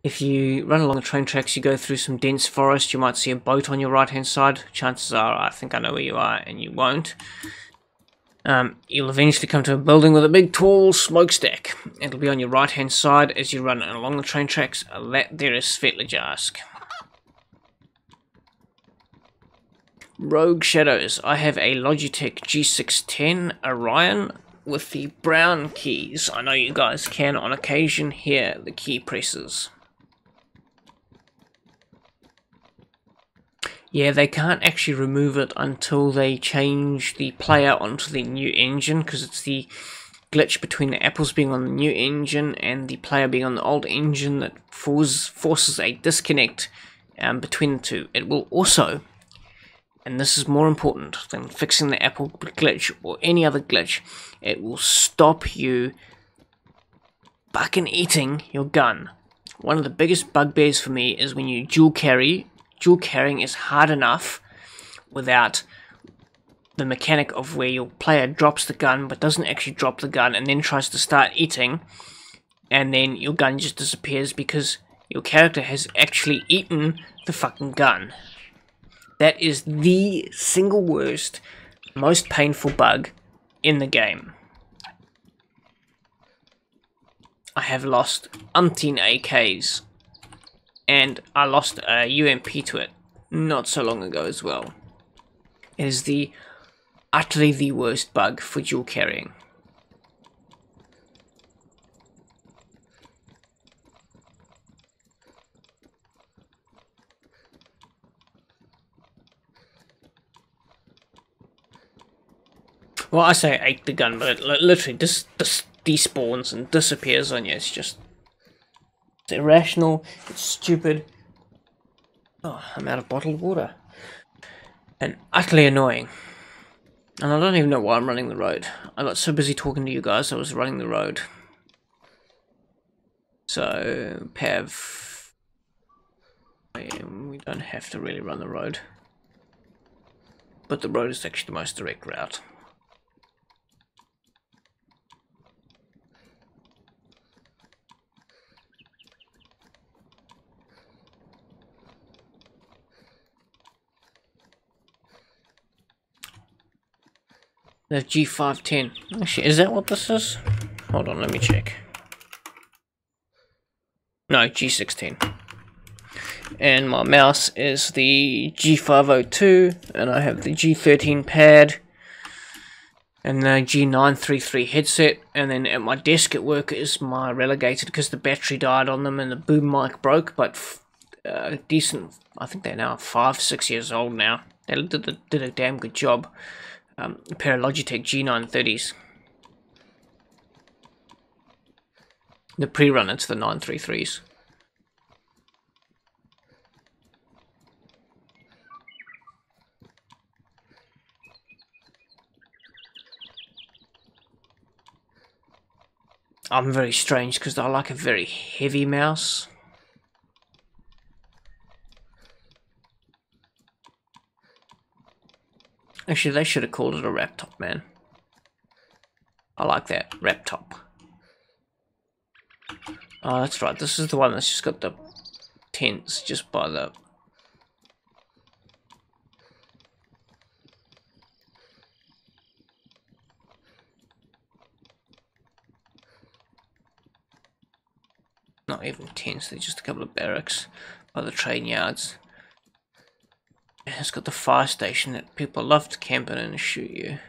If you run along the train tracks, you go through some dense forest, you might see a boat on your right hand side. Chances are I think I know where you are, and you won't. You'll eventually come to a building with a big tall smokestack. It'll be on your right hand side as you run along the train tracks. That there is Svetlana. Rogue Shadows. I have a Logitech G610 Orion with the brown keys. I know you guys can on occasion hear the key presses. Yeah, they can't actually remove it until they change the player onto the new engine, because it's the glitch between the apples being on the new engine and the player being on the old engine that forces a disconnect between the two. It will also, and this is more important than fixing the apple glitch or any other glitch, it will stop you fucking eating your gun. One of the biggest bugbears for me is when you dual carry. Dual carrying is hard enough without the mechanic of where your player drops the gun but doesn't actually drop the gun and then tries to start eating, and then your gun just disappears because your character has actually eaten the fucking gun. That is the single worst, most painful bug in the game. I have lost umpteen AKs. And I lost a UMP to it not so long ago as well. It is utterly the worst bug for dual carrying. Well, I say I ate the gun, but it literally just despawns and disappears on you. It's just... it's irrational, it's stupid. Oh, I'm out of bottled water. And utterly annoying. And I don't even know why I'm running the road. I got so busy talking to you guys, I was running the road. So, Pav... we don't have to really run the road. But the road is actually the most direct route. The G510. Actually, is that what this is? Hold on, let me check. No, G610. And my mouse is the G502, and I have the G13 pad, and the G933 headset, and then at my desk at work is my Relegated, because the battery died on them and the boom mic broke, but decent, I think they're now 5-6 years old now. They did a damn good job. A pair of Logitech G930s. The pre-runner to the 933s. I'm very strange because I like a very heavy mouse. Actually, they should have called it a wrap top, man. I like that, wrap top. Oh, that's right, this is the one that's just got the tents just by the... not even tents, they're just a couple of barracks by the train yards. It's got the fire station that people love to camp in and shoot you.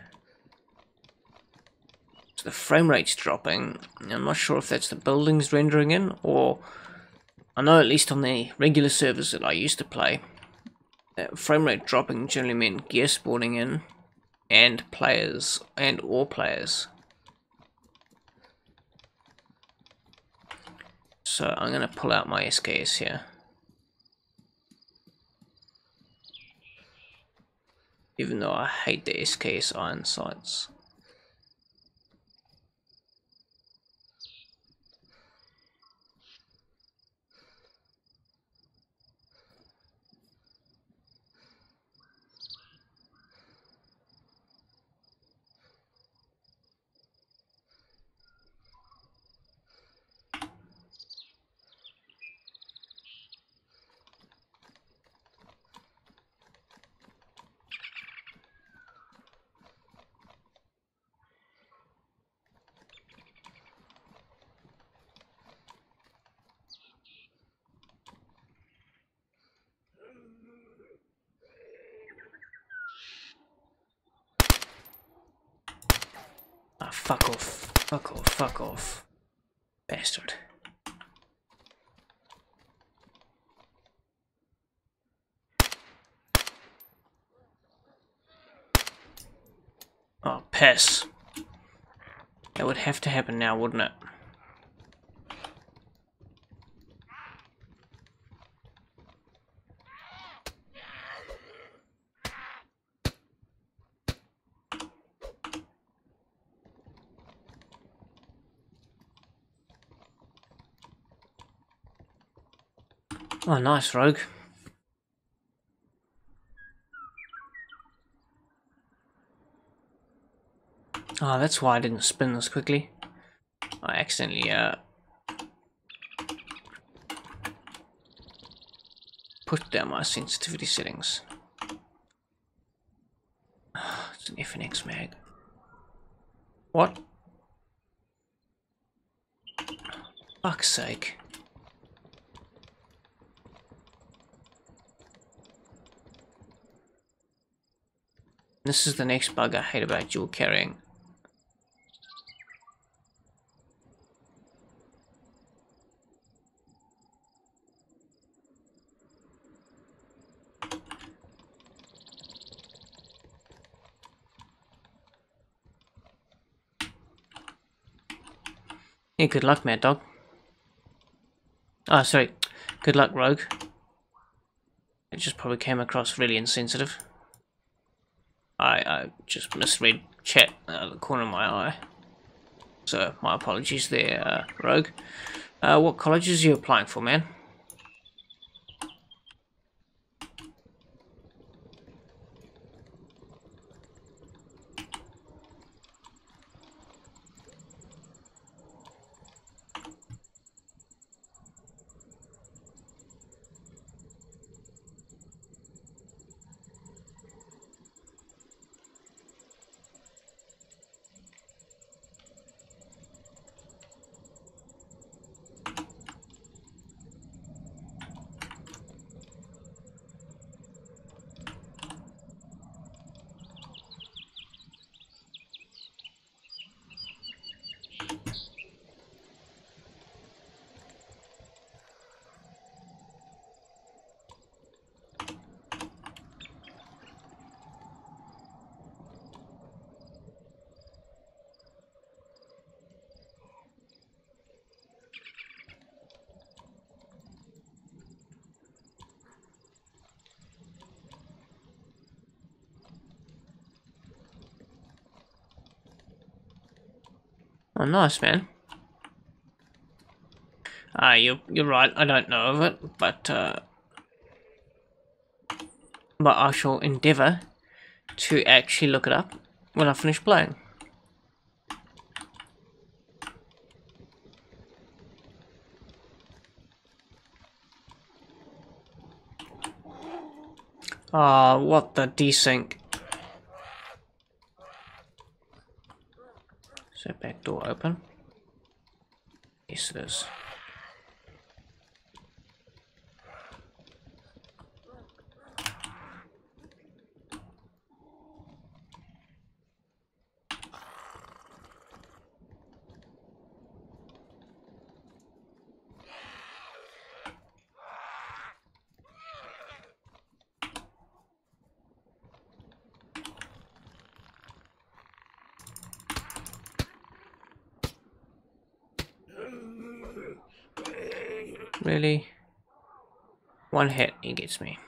So the frame rate's dropping. I'm not sure if that's the buildings rendering in, or... I know at least on the regular servers that I used to play, that frame rate dropping generally meant gear spawning in, and players, and all players. So I'm going to pull out my SKS here. Even though I hate the SKS iron sights. fuck off. Fuck off, fuck off. Bastard. Oh, piss. That would have to happen now, wouldn't it? Oh, nice, Rogue. Oh, that's why I didn't spin this quickly. I accidentally, pushed down my sensitivity settings. Oh, it's an FNX mag. What? Fuck's sake. This is the next bug I hate about dual carrying. Yeah, good luck, Mad Dog. Oh, sorry. Good luck, Rogue. It just probably came across really insensitive. I just misread chat out of the corner of my eye. So, my apologies there, Rogue. What colleges are you applying for, man? Oh, nice, man. You're right. I don't know of it, but I shall endeavour to actually look it up when I finish playing. Ah, what the desync. So back door open. Yes, it is. Really? One hit, he gets me.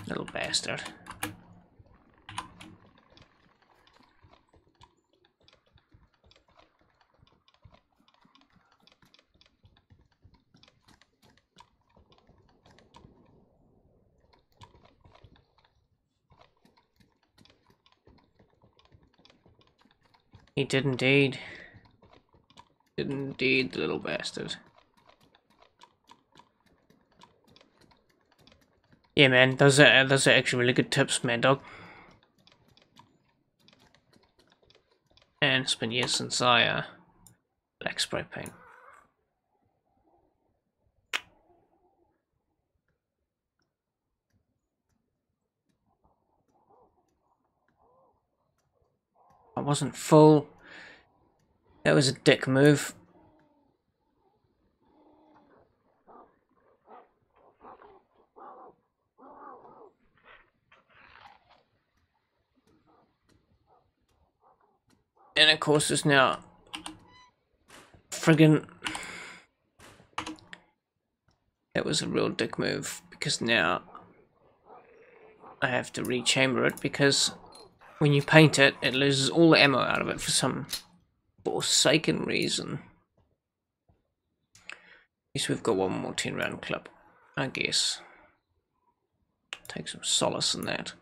Little bastard. He did indeed. Did indeed, the little bastard. Yeah, man, those are actually really good tips, Mad Dog. And it's been years since I black spray paint. I wasn't full. That was a dick move. And of course there's now friggin'... That was a real dick move, because now I have to rechamber it, because when you paint it, it loses all the ammo out of it for some forsaken reason. Guess we've got one more 10 round clip, I guess. Take some solace in that.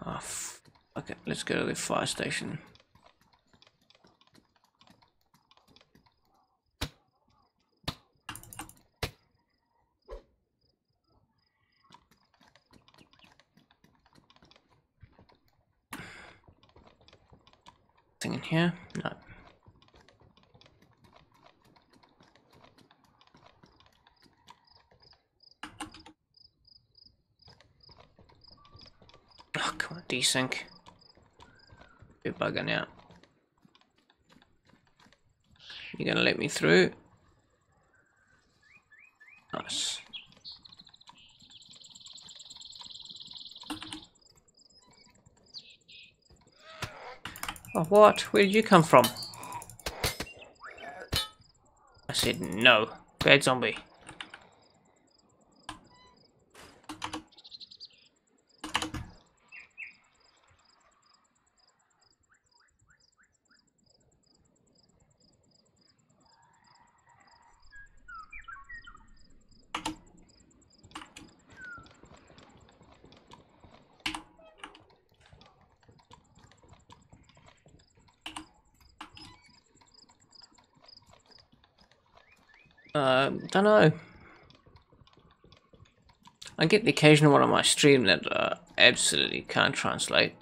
Oh, okay, let's go to the fire station. Thing in here? No. Oh, come on, desync. You're bugging out. You gonna let me through? Nice. Oh, what? Where did you come from? I said no. Bad zombie. Don't know. I get the occasional one on my stream that absolutely can't translate.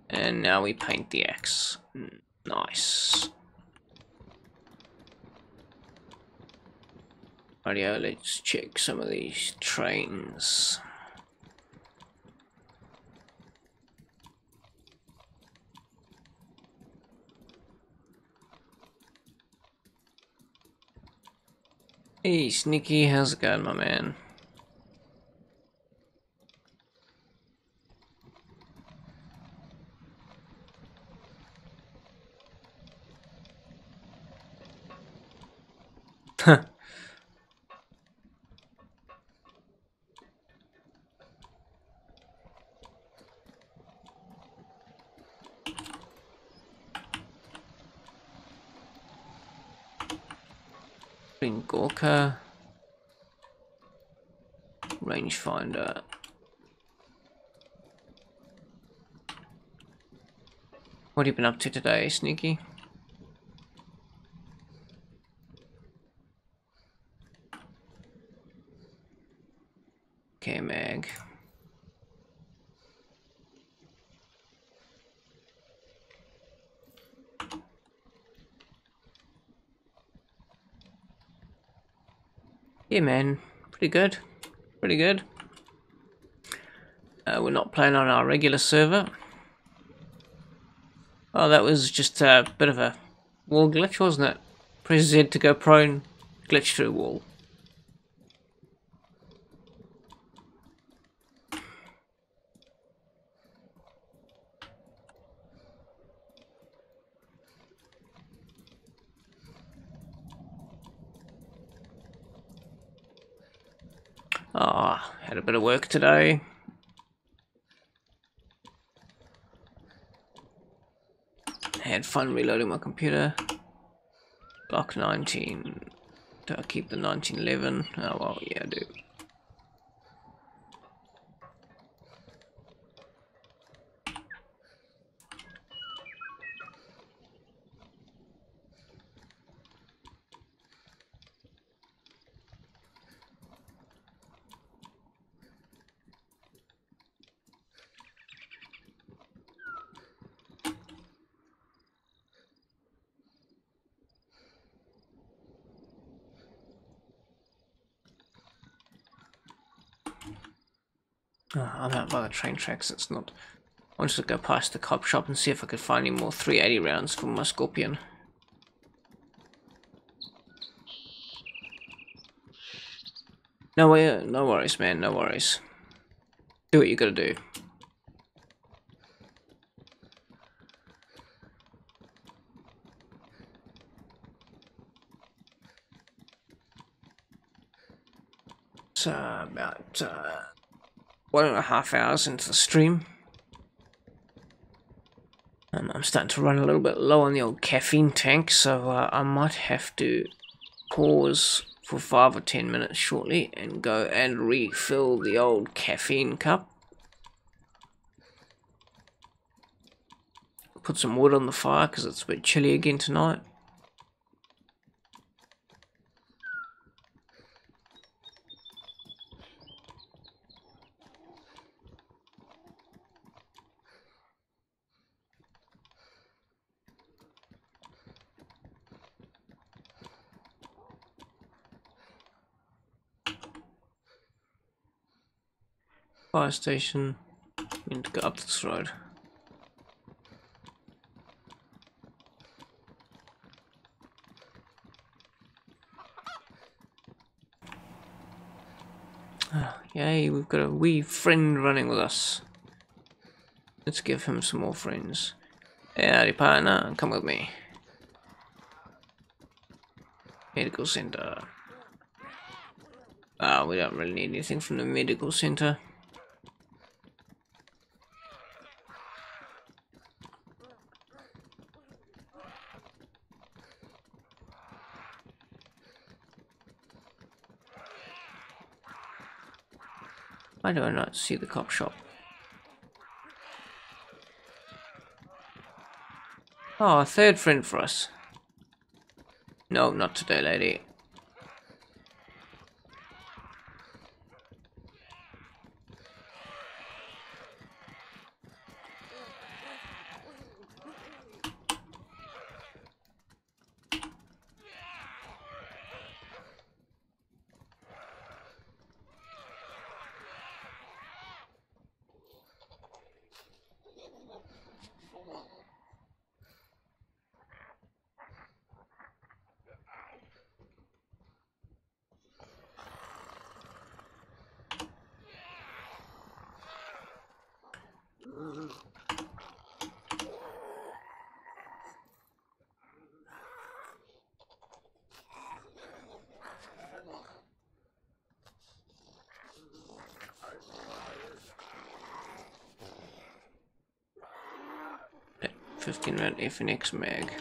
And now we paint the axe. Nice. Rightio, let's check some of these trains. Hey Sneaky, how's it going, my man? Huh. Gorka, rangefinder. What have you been up to today, Sneaky? Okay, Mag. Yeah, man, pretty good, pretty good. We're not playing on our regular server. Oh, that was just a bit of a wall glitch, wasn't it? Press Z to go prone, glitch through wall. Ah, had a bit of work today. Had fun reloading my computer. Block 19. Do I keep the 1911? Oh well, yeah, I do. Oh, I'm out by the train tracks. It's not. I wanted to go past the cop shop and see if I could find any more 380 rounds for my Scorpion. No way, no worries, man. No worries. Do what you gotta do. It's about 1.5 hours into the stream. I'm starting to run a little bit low on the old caffeine tank, so I might have to pause for 5 or 10 minutes shortly and go and refill the old caffeine cup. Put some wood on the fire because it's a bit chilly again tonight. Fire station. Need to go up this road. Oh, yay, we've got a wee friend running with us. Let's give him some more friends. Howdy partner, come with me. Medical center. We don't really need anything from the medical center. Why do I not see the cop shop? Oh, a third friend for us. No, not today, lady. Rand FNX mag.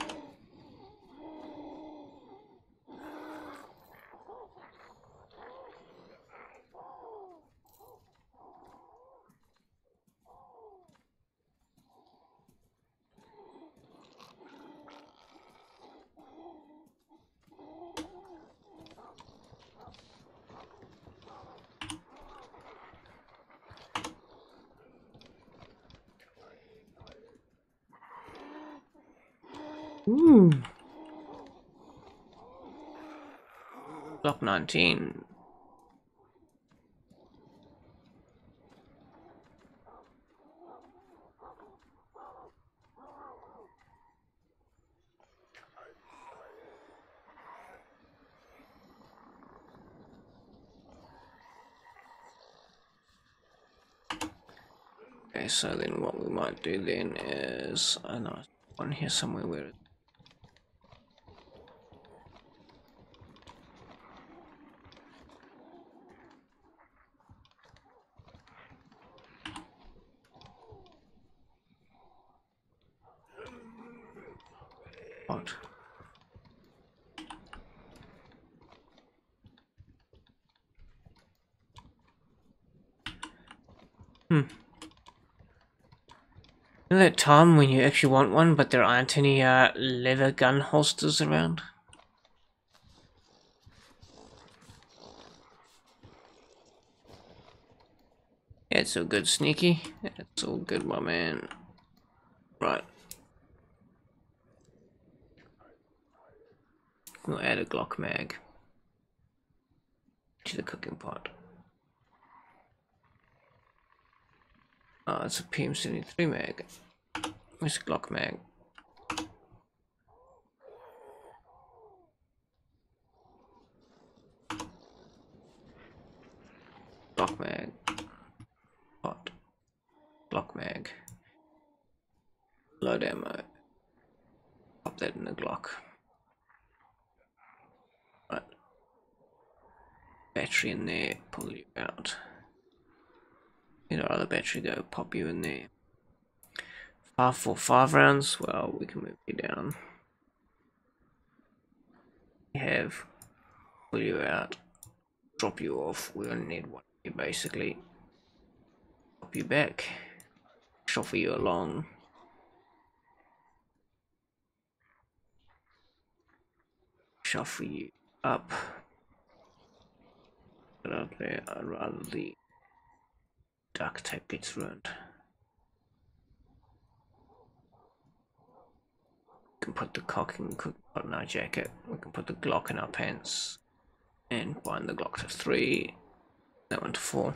Ooh. Block 19. Okay, so then what we might do then is, I know one here somewhere where it what? You know that time when you actually want one, but there aren't any leather gun holsters around? Yeah, it's all good, Sneaky. It's all good, my man. Right. We'll add a Glock mag to the cooking pot. Oh, it's a PM73 mag. Where's the Glock mag? Glock mag. What? Glock mag. Load ammo. Pop that in the Glock. Right. Battery in there, pull you out. Get our other battery go, pop you in there. 5 rounds, well, we can move you down. We have pull you out, drop you off. We only need one here basically. Drop you back, shuffle you along. Shuffle you up. Put up there, I'd rather the duct tape gets ruined. We can put the cock in our jacket. We can put the Glock in our pants and bind the Glock to 3, that one to 4.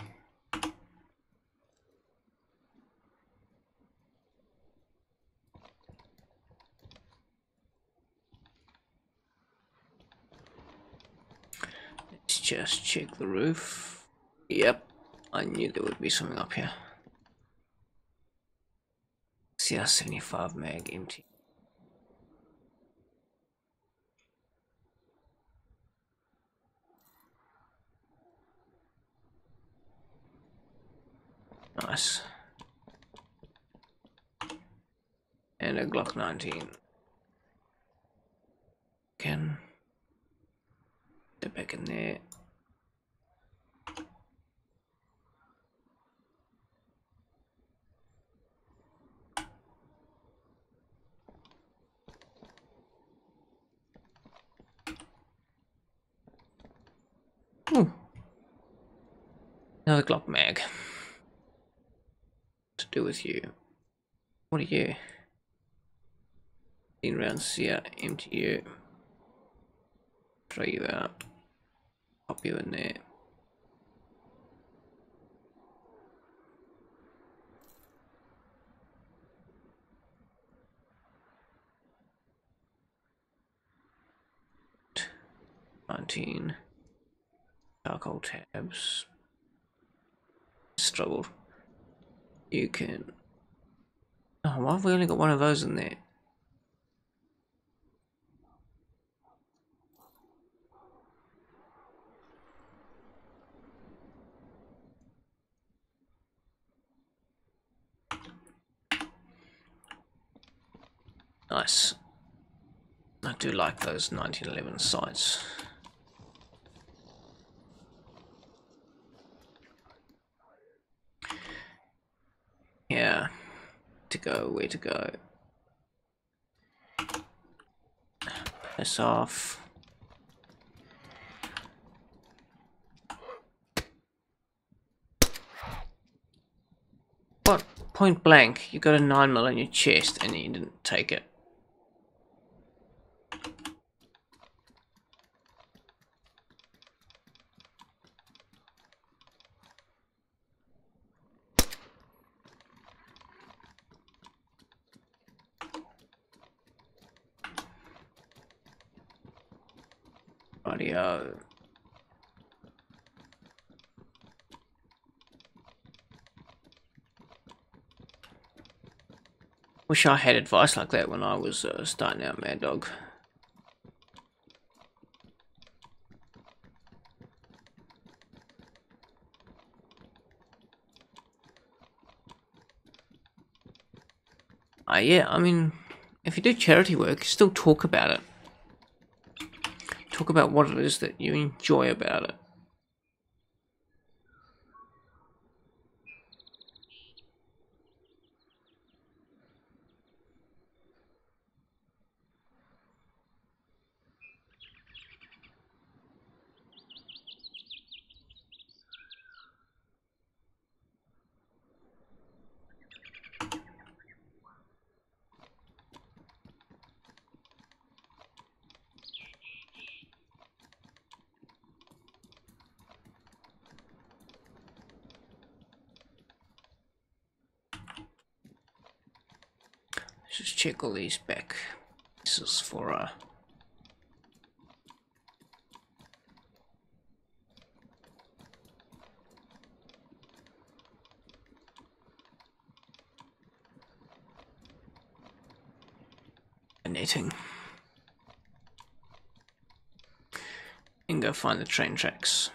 Let's just check the roof. Yep, I knew there would be something up here. CR75 mag empty. Nice. And a Glock 19. Can get back in there. Ooh. Another Glock mag. To do with you. What are you? 10 rounds here, empty you. Throw you out. Pop you in there. $19. Charcoal tabs. Struggled. You can. Oh, why have we only got one of those in there? Nice. I do like those 1911 sights. Yeah. To go, where to go? Piss off. What? Point blank, you got a 9mm in your chest and you didn't take it. Rightio. Wish I had advice like that when I was starting out Mad Dog. Yeah, I mean, if you do charity work, still talk about it. Talk about what it is that you enjoy about it. Just check all these back. This is for netting. And go find the train tracks.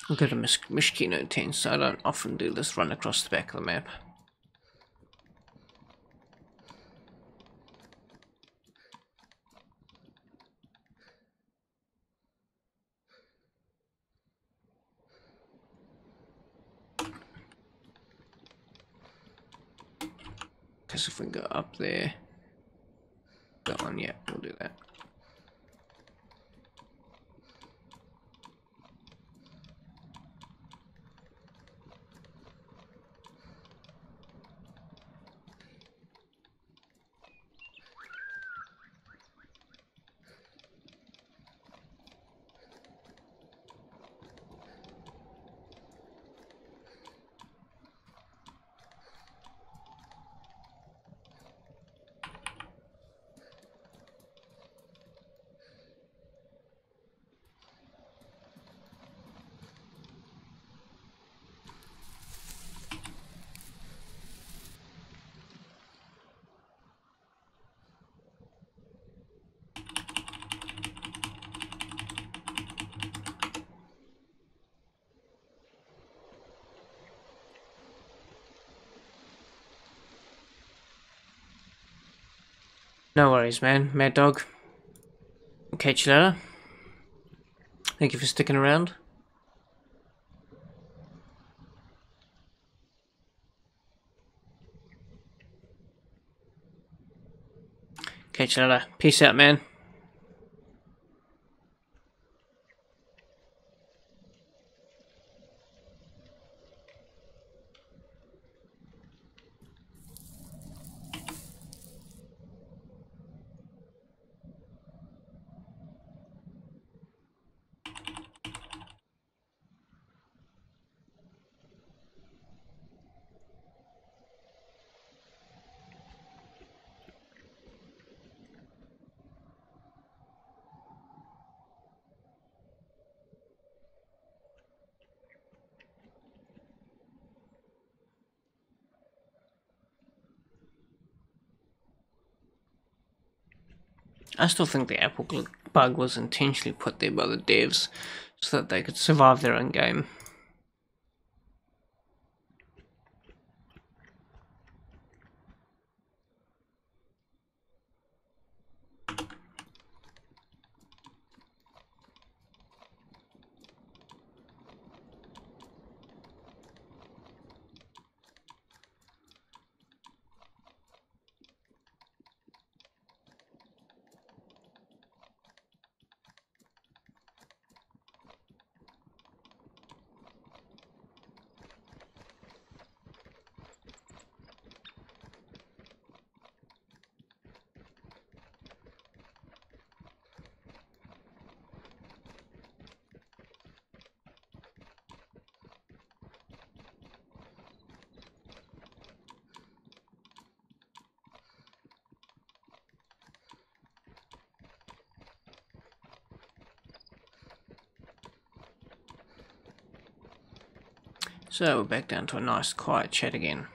I'll go to Mishkino 10, so I don't often do this run across the back of the map. Because if we go up there, go on, yeah, we'll do that. No worries, man. Mad Dog. Catch you later. Thank you for sticking around. Catch you later. Peace out, man. I still think the Apple bug was intentionally put there by the devs so that they could survive their own game. So we're back down to a nice quiet chat again.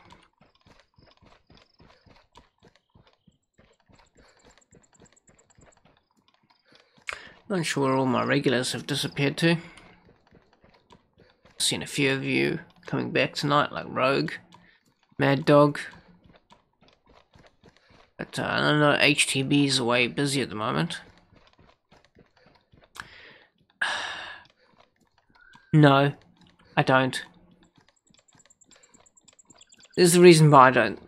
Not sure where all my regulars have disappeared to. Seen a few of you coming back tonight, like Rogue, Mad Dog. But I don't know, HTB's away busy at the moment. No, I don't. There's the reason why I don't.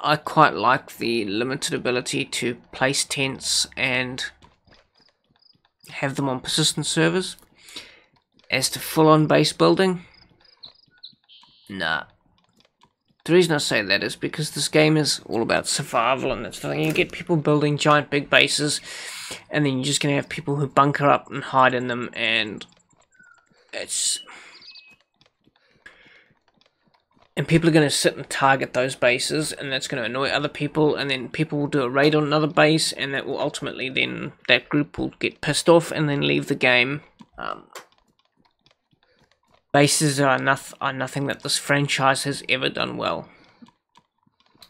I quite like the limited ability to place tents and have them on persistent servers. As to full-on base building, nah. The reason I say that is because this game is all about survival, and that's the thing. You get people building giant big bases, and then you're just going to have people who bunker up and hide in them, and it's... And people are going to sit and target those bases, and that's going to annoy other people, and then people will do a raid on another base, and that will ultimately then, that group will get pissed off and then leave the game. Bases are nothing that this franchise has ever done well.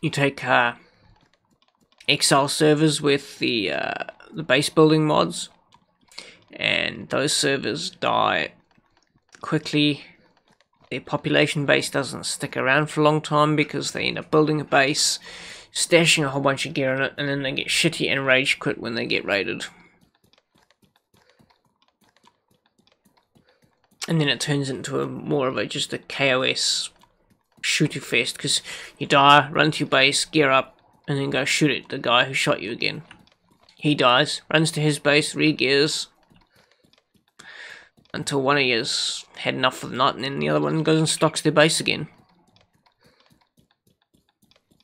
You take Exile servers with the base building mods, and those servers die quickly. Their population base doesn't stick around for a long time because they end up building a base, stashing a whole bunch of gear in it, and then they get shitty and rage quit when they get raided. And then it turns into more of just a KOS shooting fest, because you die, run to your base, gear up, and then go shoot at the guy who shot you again. He dies, runs to his base, re-gears, until one of you's had enough for the night, and then the other one goes and stocks their base again.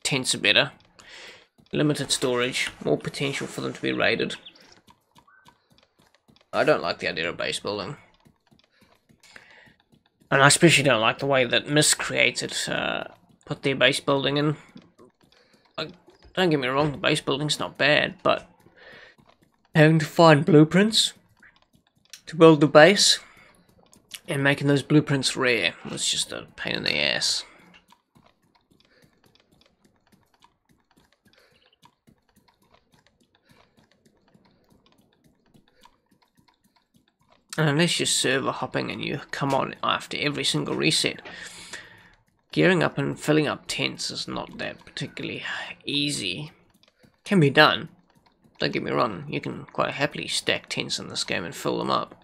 Tents are better. Limited storage, more potential for them to be raided. I don't like the idea of base building. And I especially don't like the way that Miscreated put their base building in. Don't get me wrong, the base building's not bad, but having to find blueprints to build the base and making those blueprints rare was just a pain in the ass. And unless you're server hopping and you come on after every single reset, gearing up and filling up tents is not that particularly easy. Can be done, don't get me wrong, you can quite happily stack tents in this game and fill them up.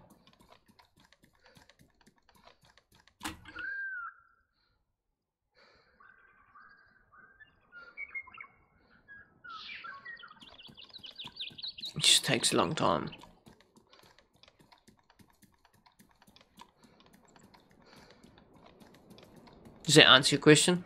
It just takes a long time. Does that answer your question?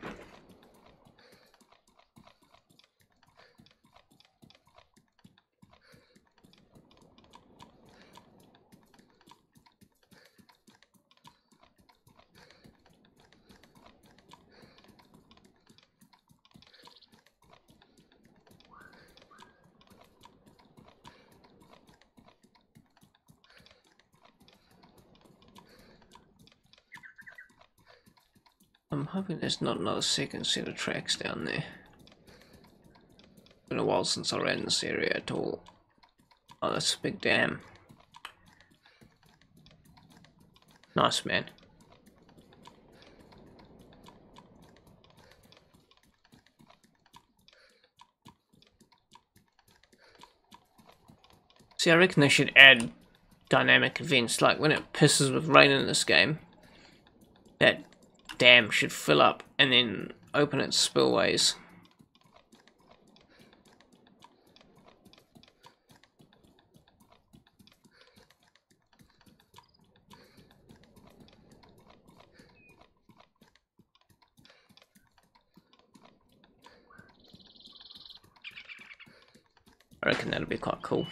I'm hoping there's not another second set of tracks down there. It's been a while since I ran this area at all. Oh, that's a big dam. Nice, man. See, I reckon they should add dynamic events, like when it pisses with rain in this game, that dam should fill up and then open its spillways. I reckon that'll be quite cool.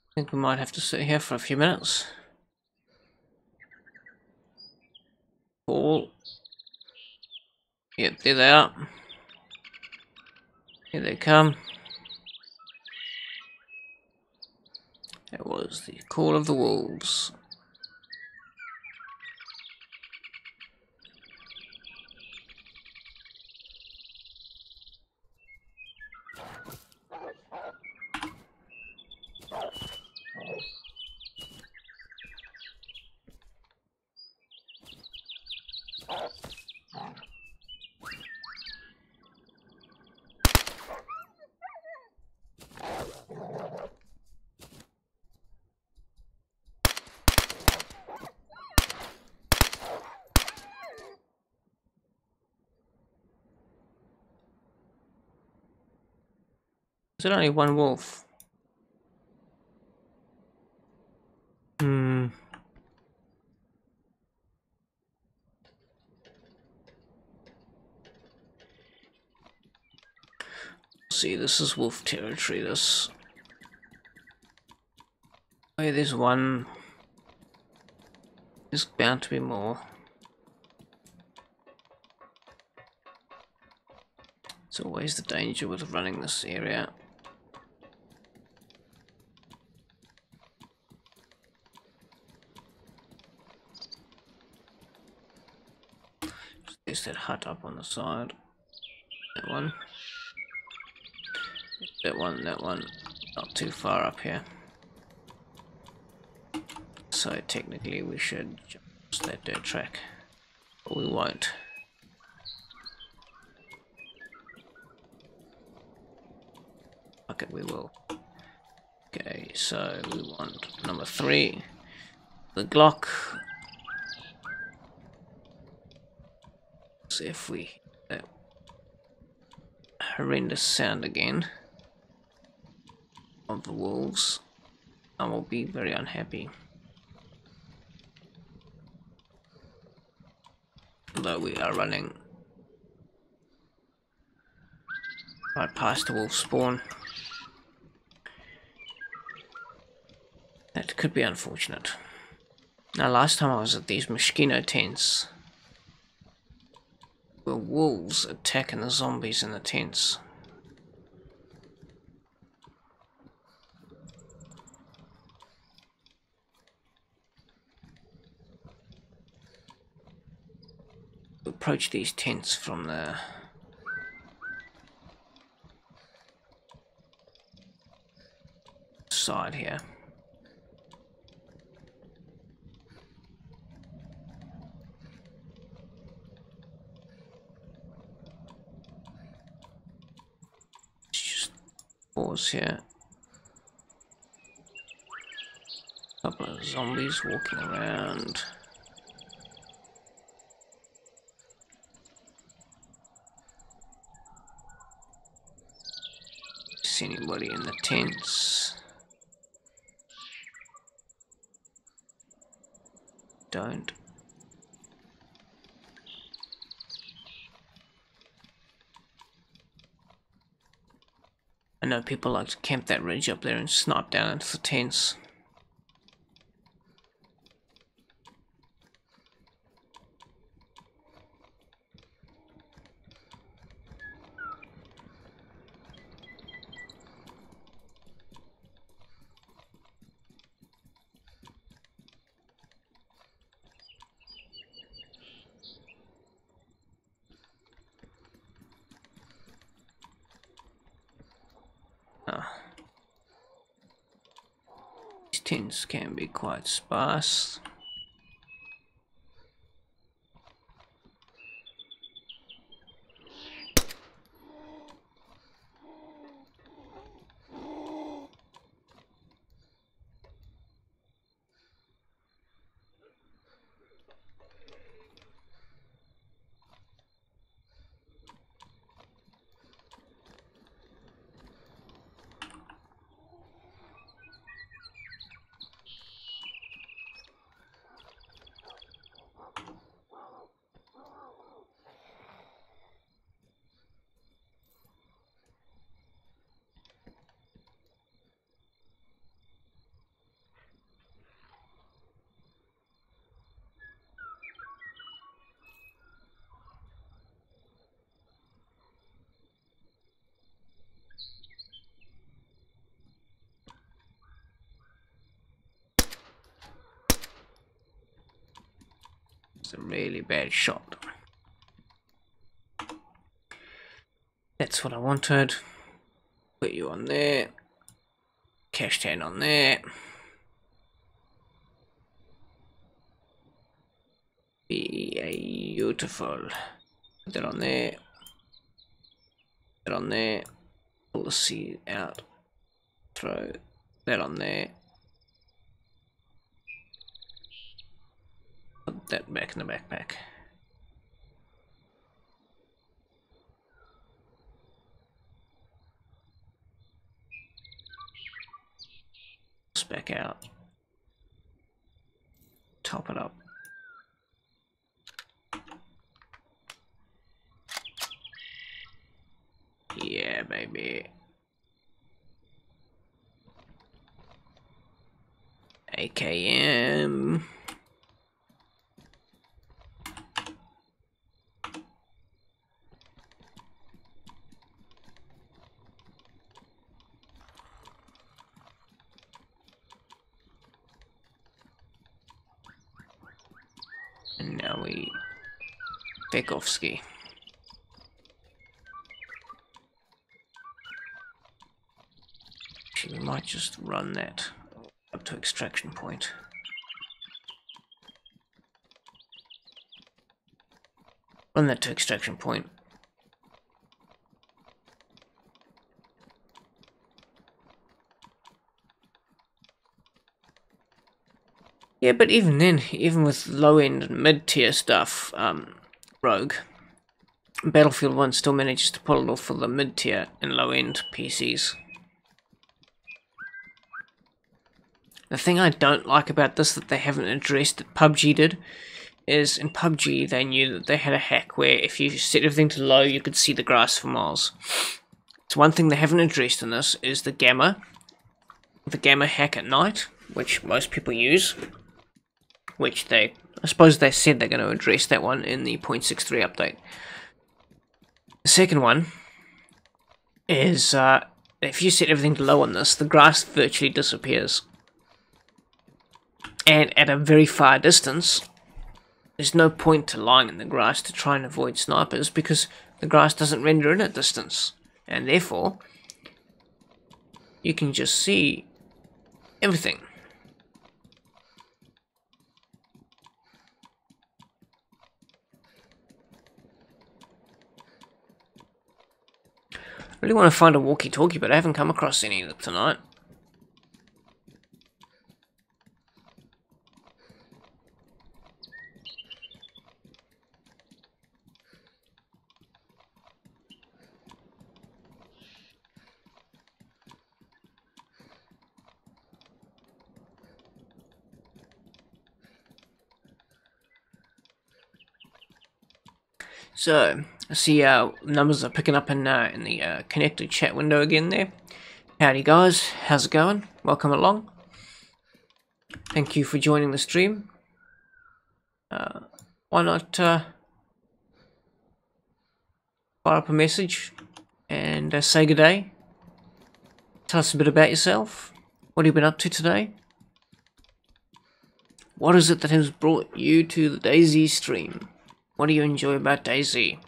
I think we might have to sit here for a few minutes. All. Yep, there they are. Here they come. That was the Call of the Wolves. Is it only one wolf? See, this is wolf territory, this. Oh yeah, there's one. There's bound to be more. It's always the danger with running this area. There's that hut up on the side. That one. That one, that one. Not too far up here. So technically we should jump that dirt track. But we won't. Fuck it, we will. Okay, so we want number 3. The Glock. See if we hear that horrendous sound again of the wolves, I will be very unhappy. Although we are running right past the wolf spawn. That could be unfortunate. Now last time I was at these mosquito tents, were wolves attacking the zombies in the tents. Approach these tents from the side here. Just pause here. Couple of zombies walking around. Anybody in the tents? Don't. I know people like to camp that ridge up there and snipe down into the tents. These tents can be quite sparse. It's a really bad shot. That's what I wanted. Put you on there. H.O.T.A.S on there. Beautiful. Put that on there. Put that on there. Pull the seat out. Throw that on there. Put that back in the backpack. back out. Top it up. Yeah, baby. AKM. And now we Bekovsky. Actually, we might just run that up to extraction point. Run that to extraction point. Yeah, but even then, even with low-end and mid-tier stuff, Rogue, Battlefield 1 still manages to pull it off for the mid-tier and low-end PCs. The thing I don't like about this that they haven't addressed that PUBG did is in PUBG they knew that they had a hack where if you set everything to low you could see the grass for miles. So one thing they haven't addressed in this is the gamma hack at night, which most people use, which I suppose they said they're going to address that one in the 0.63 update. The second one is if you set everything to low on this, the grass virtually disappears. And at a very far distance, there's no point to lying in the grass to try and avoid snipers because the grass doesn't render in at distance. And therefore, you can just see everything. I really want to find a walkie-talkie, but I haven't come across any tonight. So, I see numbers are picking up in the connected chat window again there. Howdy guys, how's it going? Welcome along. Thank you for joining the stream. Why not fire up a message and say good day. Tell us a bit about yourself. What have you been up to today? What is it that has brought you to the DayZ stream? What do you enjoy about DayZ?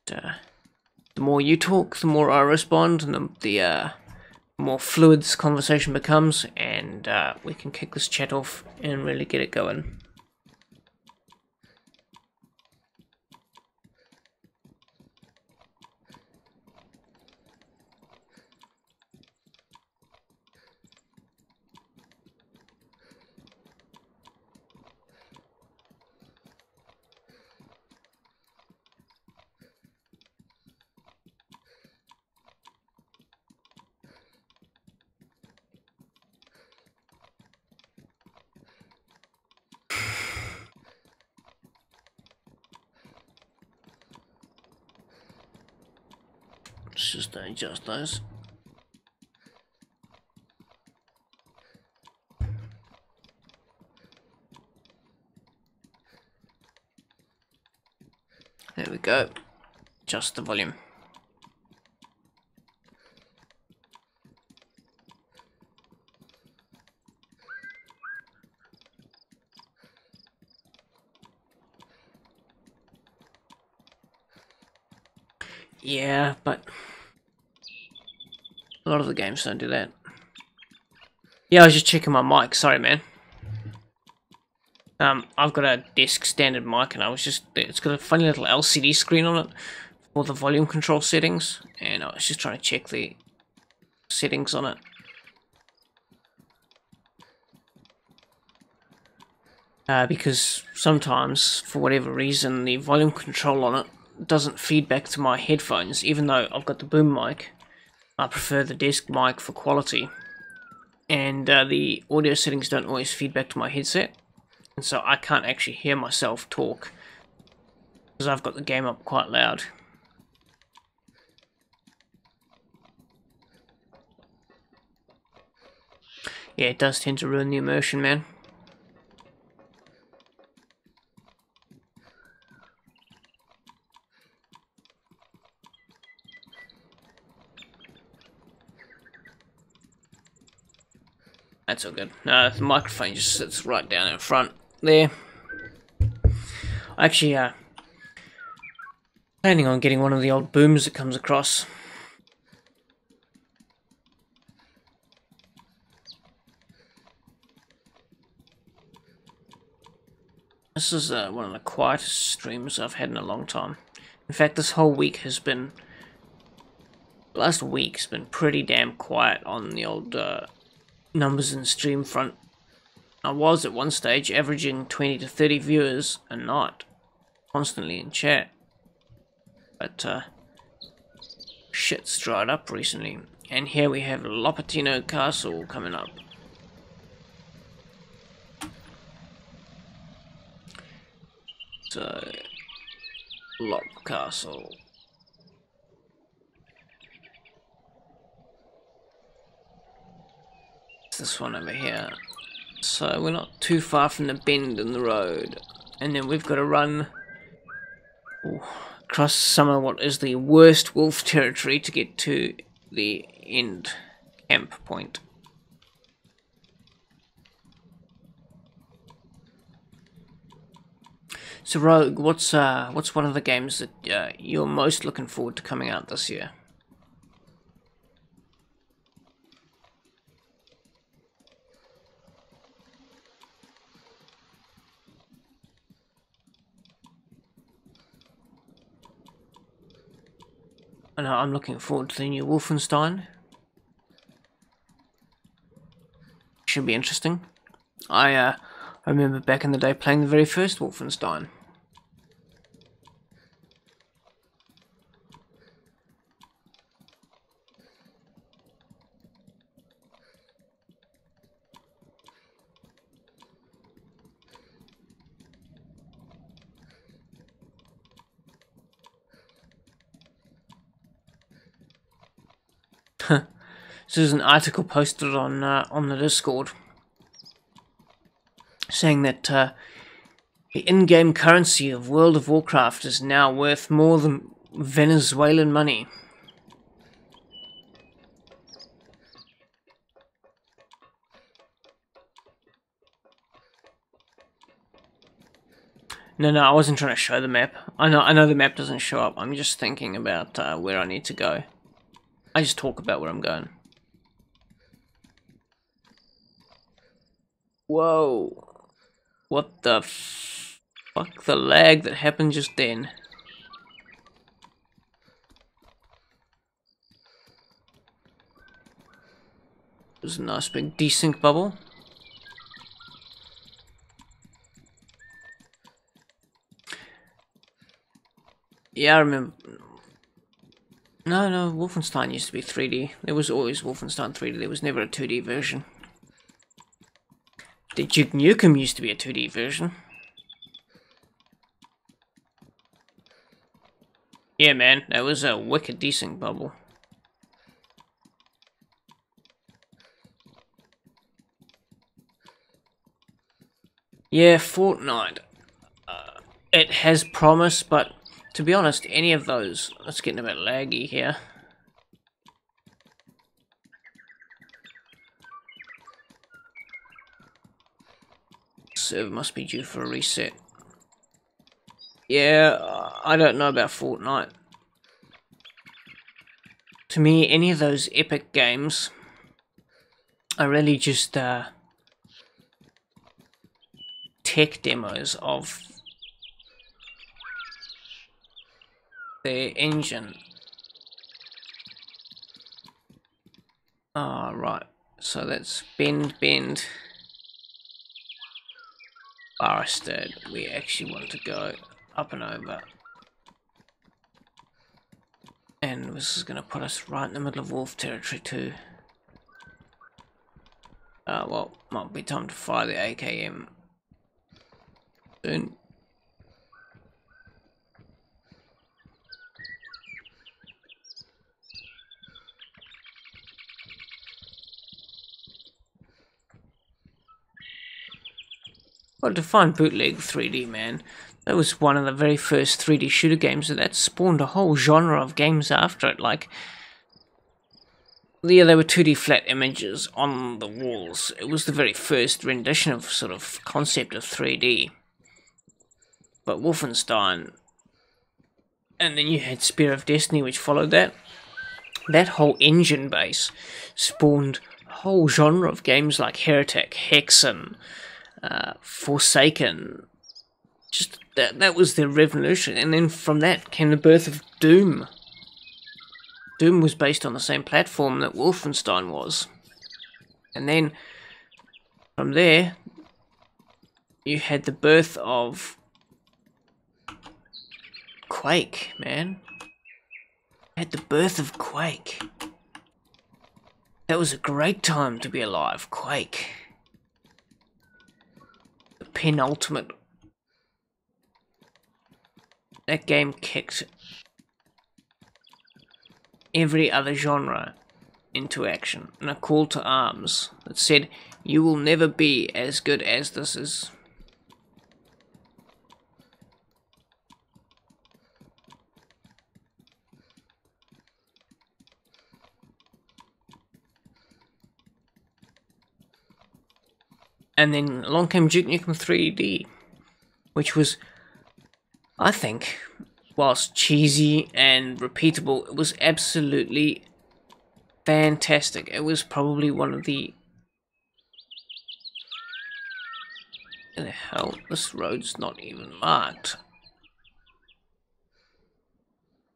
The more you talk, the more I respond, and the more fluid this conversation becomes, and we can kick this chat off and really get it going. Let's just adjust those. There we go. Adjust the volume. Yeah, but a lot of the games don't do that. Yeah, I was just checking my mic. Sorry, man. I've got a desk standard mic, and it's got a funny little LCD screen on it for the volume control settings, and I was just trying to check the settings on it. Because sometimes, for whatever reason, the volume control on it doesn't feed back to my headphones, even though I've got the boom mic. I prefer the desk mic for quality. And the audio settings don't always feed back to my headset. And so I can't actually hear myself talk, because I've got the game up quite loud. Yeah, it does tend to ruin the immersion, man. That's all good. No, the microphone just sits right down in front there. Actually, planning on getting one of the old booms that comes across. This is one of the quietest streams I've had in a long time. In fact, this whole week has been... last week's been pretty damn quiet on the old numbers and stream front. I was at one stage averaging 20 to 30 viewers a night, constantly in chat. But shit's dried up recently. And here we have Lopatino Castle coming up. So, Lop Castle. It's this one over here. So we're not too far from the bend in the road. And then we've got to run across some of what is the worst wolf territory to get to the end camp point. So Rogue, what's one of the games that you're most looking forward to coming out this year? I know I'm looking forward to the new Wolfenstein. Should be interesting. I remember back in the day playing the very first Wolfenstein. This is an article posted on the Discord saying that the in-game currency of World of Warcraft is now worth more than Venezuelan money. No, I wasn't trying to show the map. I know the map doesn't show up. I'm just thinking about where I need to go. I just talk about where I'm going. Whoa. What the fuck? The lag that happened just then. It was a nice big desync bubble. Yeah, I remember. No, Wolfenstein used to be 3D. There was always Wolfenstein 3D. There was never a 2D version. The Duke Nukem used to be a 2D version. Yeah, man, that was a wicked desync bubble. Yeah, Fortnite. It has promise, but to be honest, any of those... It's getting a bit laggy here. Server must be due for a reset. Yeah, I don't know about Fortnite. To me, any of those epic games are really just tech demos of their engine. Ah, right. So that's Bend. Barstad. We actually want to go up and over. reckon this is going to put us right in the middle of wolf territory too. Well, might be time to fire the AKM soon. Well, to find bootleg 3D, man, that was one of the very first 3D shooter games, and that spawned a whole genre of games after it. Like, yeah, they were 2D flat images on the walls. It was the very first rendition of sort of concept of 3D. But Wolfenstein, and then you had Spear of Destiny, which followed that. That whole engine base spawned a whole genre of games like Heretic, Hexen, Forsaken. Just that was their revolution, and then from that came the birth of Doom. Doom was based on the same platform that Wolfenstein was, and then from there you had the birth of Quake, man. You had the birth of Quake. That was a great time to be alive, Quake. Penultimate. That game kicked every other genre into action, and a call to arms that said, you will never be as good as this is. And then along came Duke Nukem 3D, which was, I think, whilst cheesy and repeatable, it was absolutely fantastic. It was probably one of the... What the hell? This road's not even marked.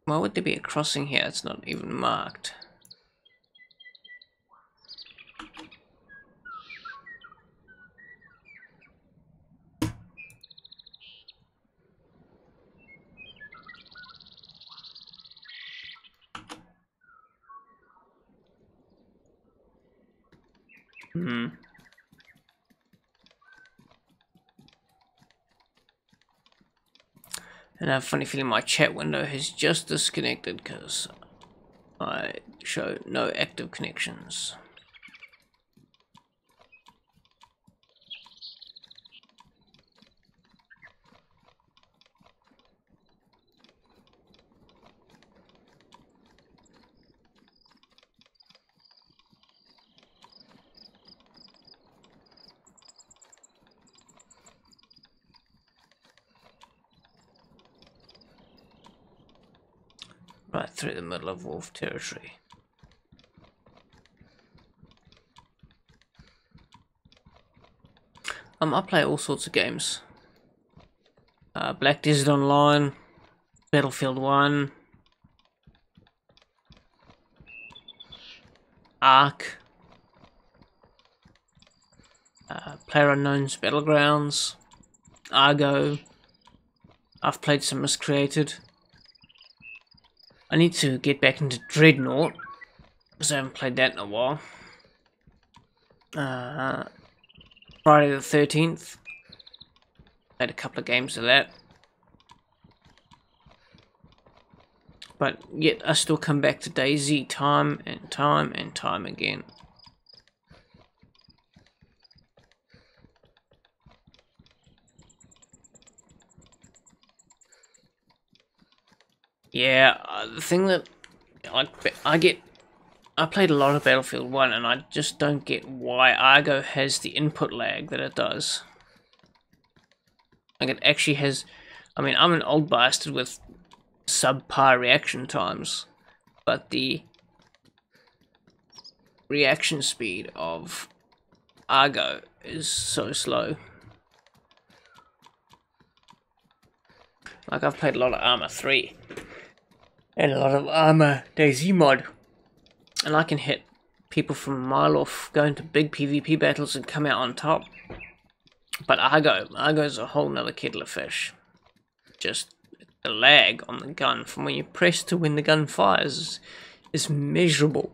Why would there be a crossing here? It's not even marked. And I have a funny feeling my chat window has just disconnected because I show no active connections. Right through the middle of wolf territory. I play all sorts of games. Black Desert Online, Battlefield 1, Ark, PlayerUnknown's Battlegrounds, Argo. I've played some Miscreated. I need to get back into Dreadnought, because I haven't played that in a while. Friday the 13th. Played a couple of games of that. But yet I still come back to DayZ time and time and time again. Yeah, the thing that I played a lot of Battlefield 1 and I just don't get why Argo has the input lag that it does. Like it actually has, I mean, I'm an old bastard with subpar reaction times, but the reaction speed of Argo is so slow. Like I've played a lot of Arma 3 and a lot of Arma DayZ mod, and I can hit people from a mile off, go into big PvP battles and come out on top. But Argo's a whole nother kettle of fish. Just the lag on the gun from when you press to when the gun fires is measurable.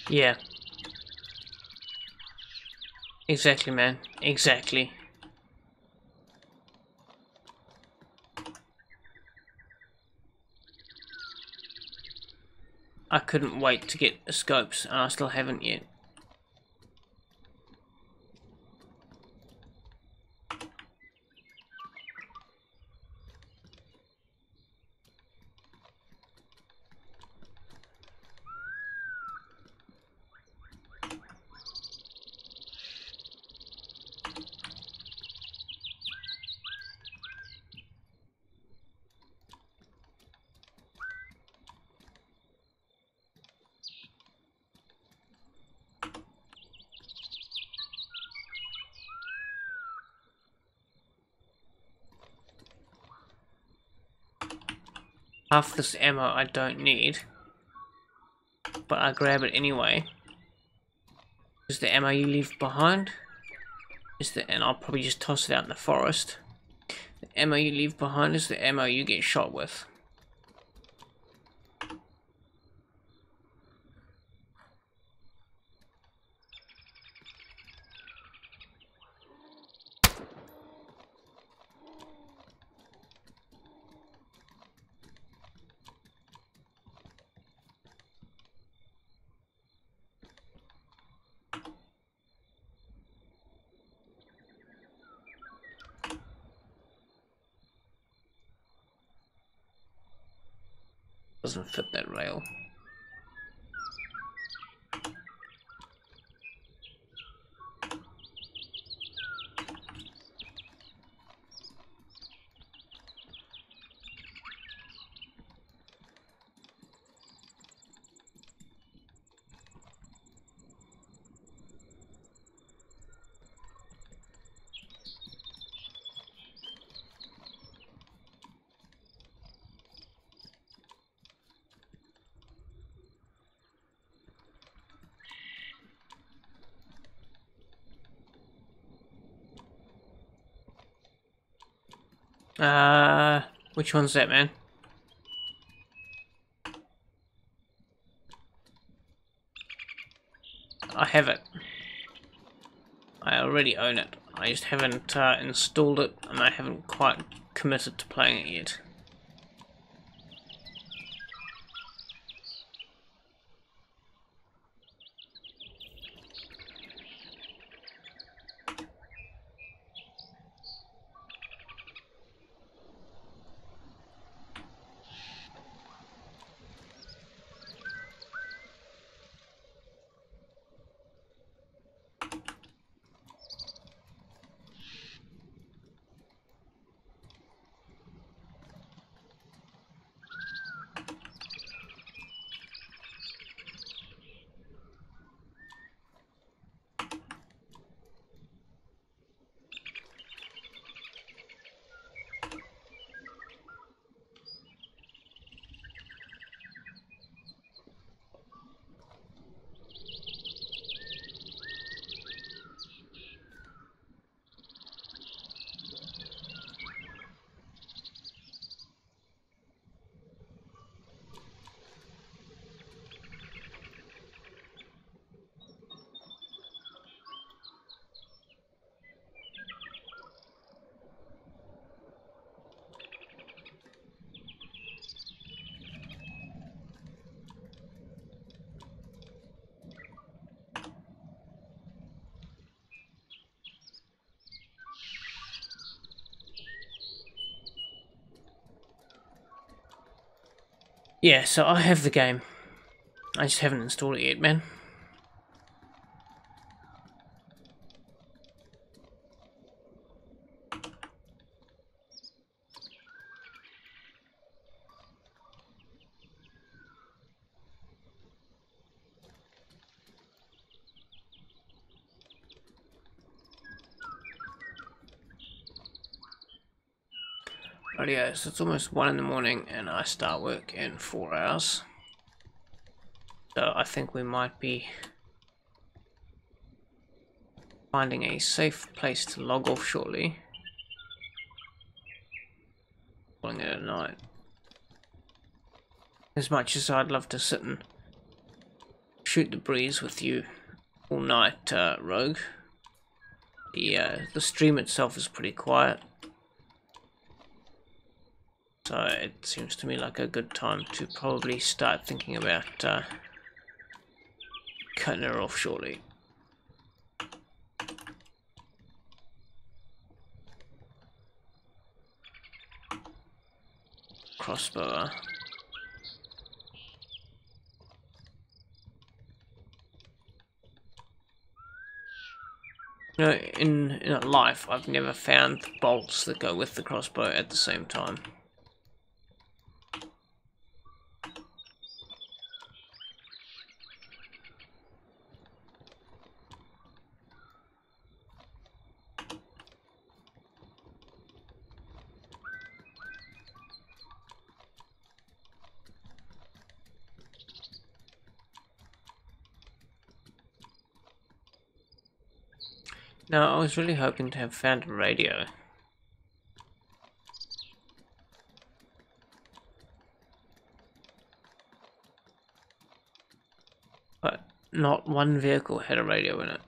Yeah. Exactly, man. Exactly. I couldn't wait to get the scopes, and I still haven't yet. Half this ammo I don't need, but I grab it anyway. Is the ammo you leave behind? And I'll probably just toss it out in the forest. The ammo you leave behind is the ammo you get shot with. Doesn't fit that rail. Which one's that, man? I have it. I already own it. I just haven't installed it, and I haven't quite committed to playing it yet. Yeah, so I have the game. I just haven't installed it yet, man. Rightio, so it's almost 1 in the morning and I start work in 4 hours. So I think we might be finding a safe place to log off shortly. Calling it a night. As much as I'd love to sit and shoot the breeze with you all night, Rogue, the stream itself is pretty quiet. So it seems to me like a good time to probably start thinking about cutting her off shortly. Crossbow. You know, in a life, I've never found bolts that go with the crossbow at the same time. Now, I was really hoping to have found a radio. But not one vehicle had a radio in it.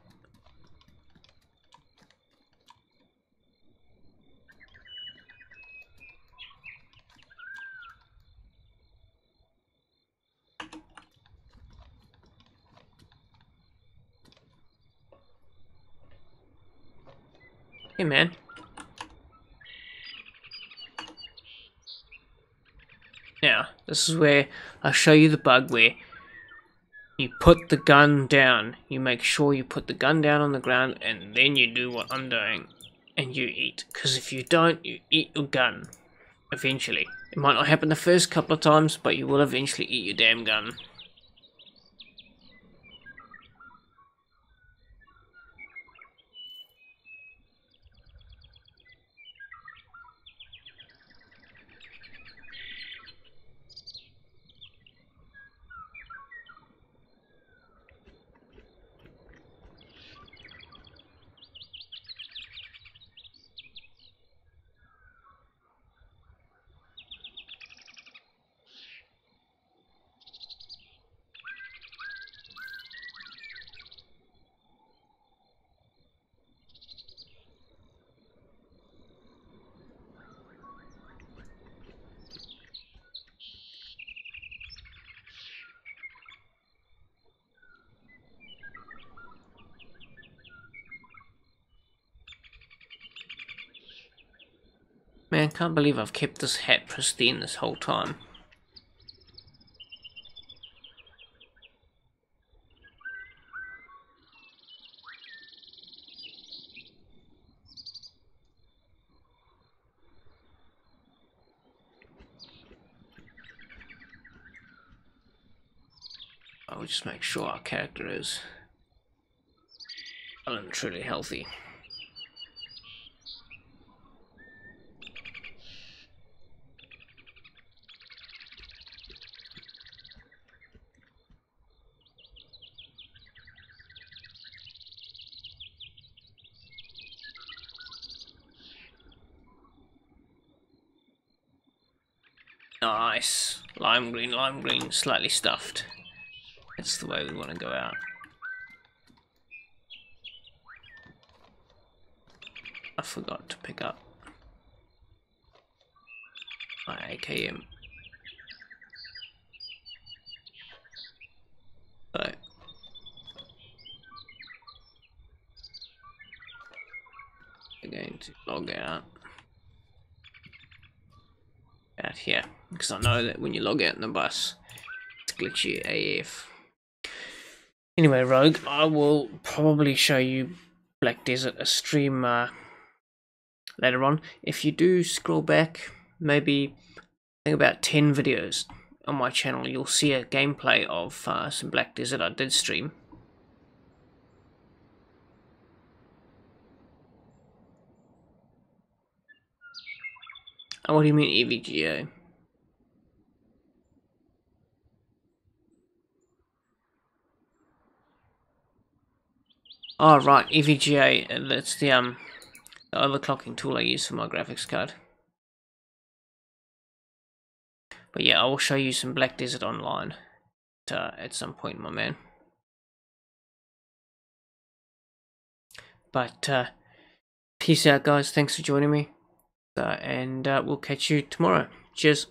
Hey man. Now, this is where I show you the bug where you put the gun down. You make sure you put the gun down on the ground and then you do what I'm doing. And you eat. Because if you don't, you eat your gun. Eventually. It might not happen the first couple of times, but you will eventually eat your damn gun. Man, can't believe I've kept this hat pristine this whole time. I'll just make sure our character is well and truly healthy. Nice. Lime green, slightly stuffed. That's the way we want to go out. I forgot to pick up my AKM. So we're going to log out here, because I know that when you log out in the bus, it's glitchy AF. Anyway, Rogue, I will probably show you Black Desert a stream later on. If you do scroll back, maybe I think about 10 videos on my channel, you'll see a gameplay of some Black Desert I did stream. Oh, what do you mean EVGA? Oh right, EVGA, that's the overclocking tool I use for my graphics card. But yeah, I will show you some Black Desert online at some point, my man. But peace out, guys. Thanks for joining me. And we'll catch you tomorrow. Cheers.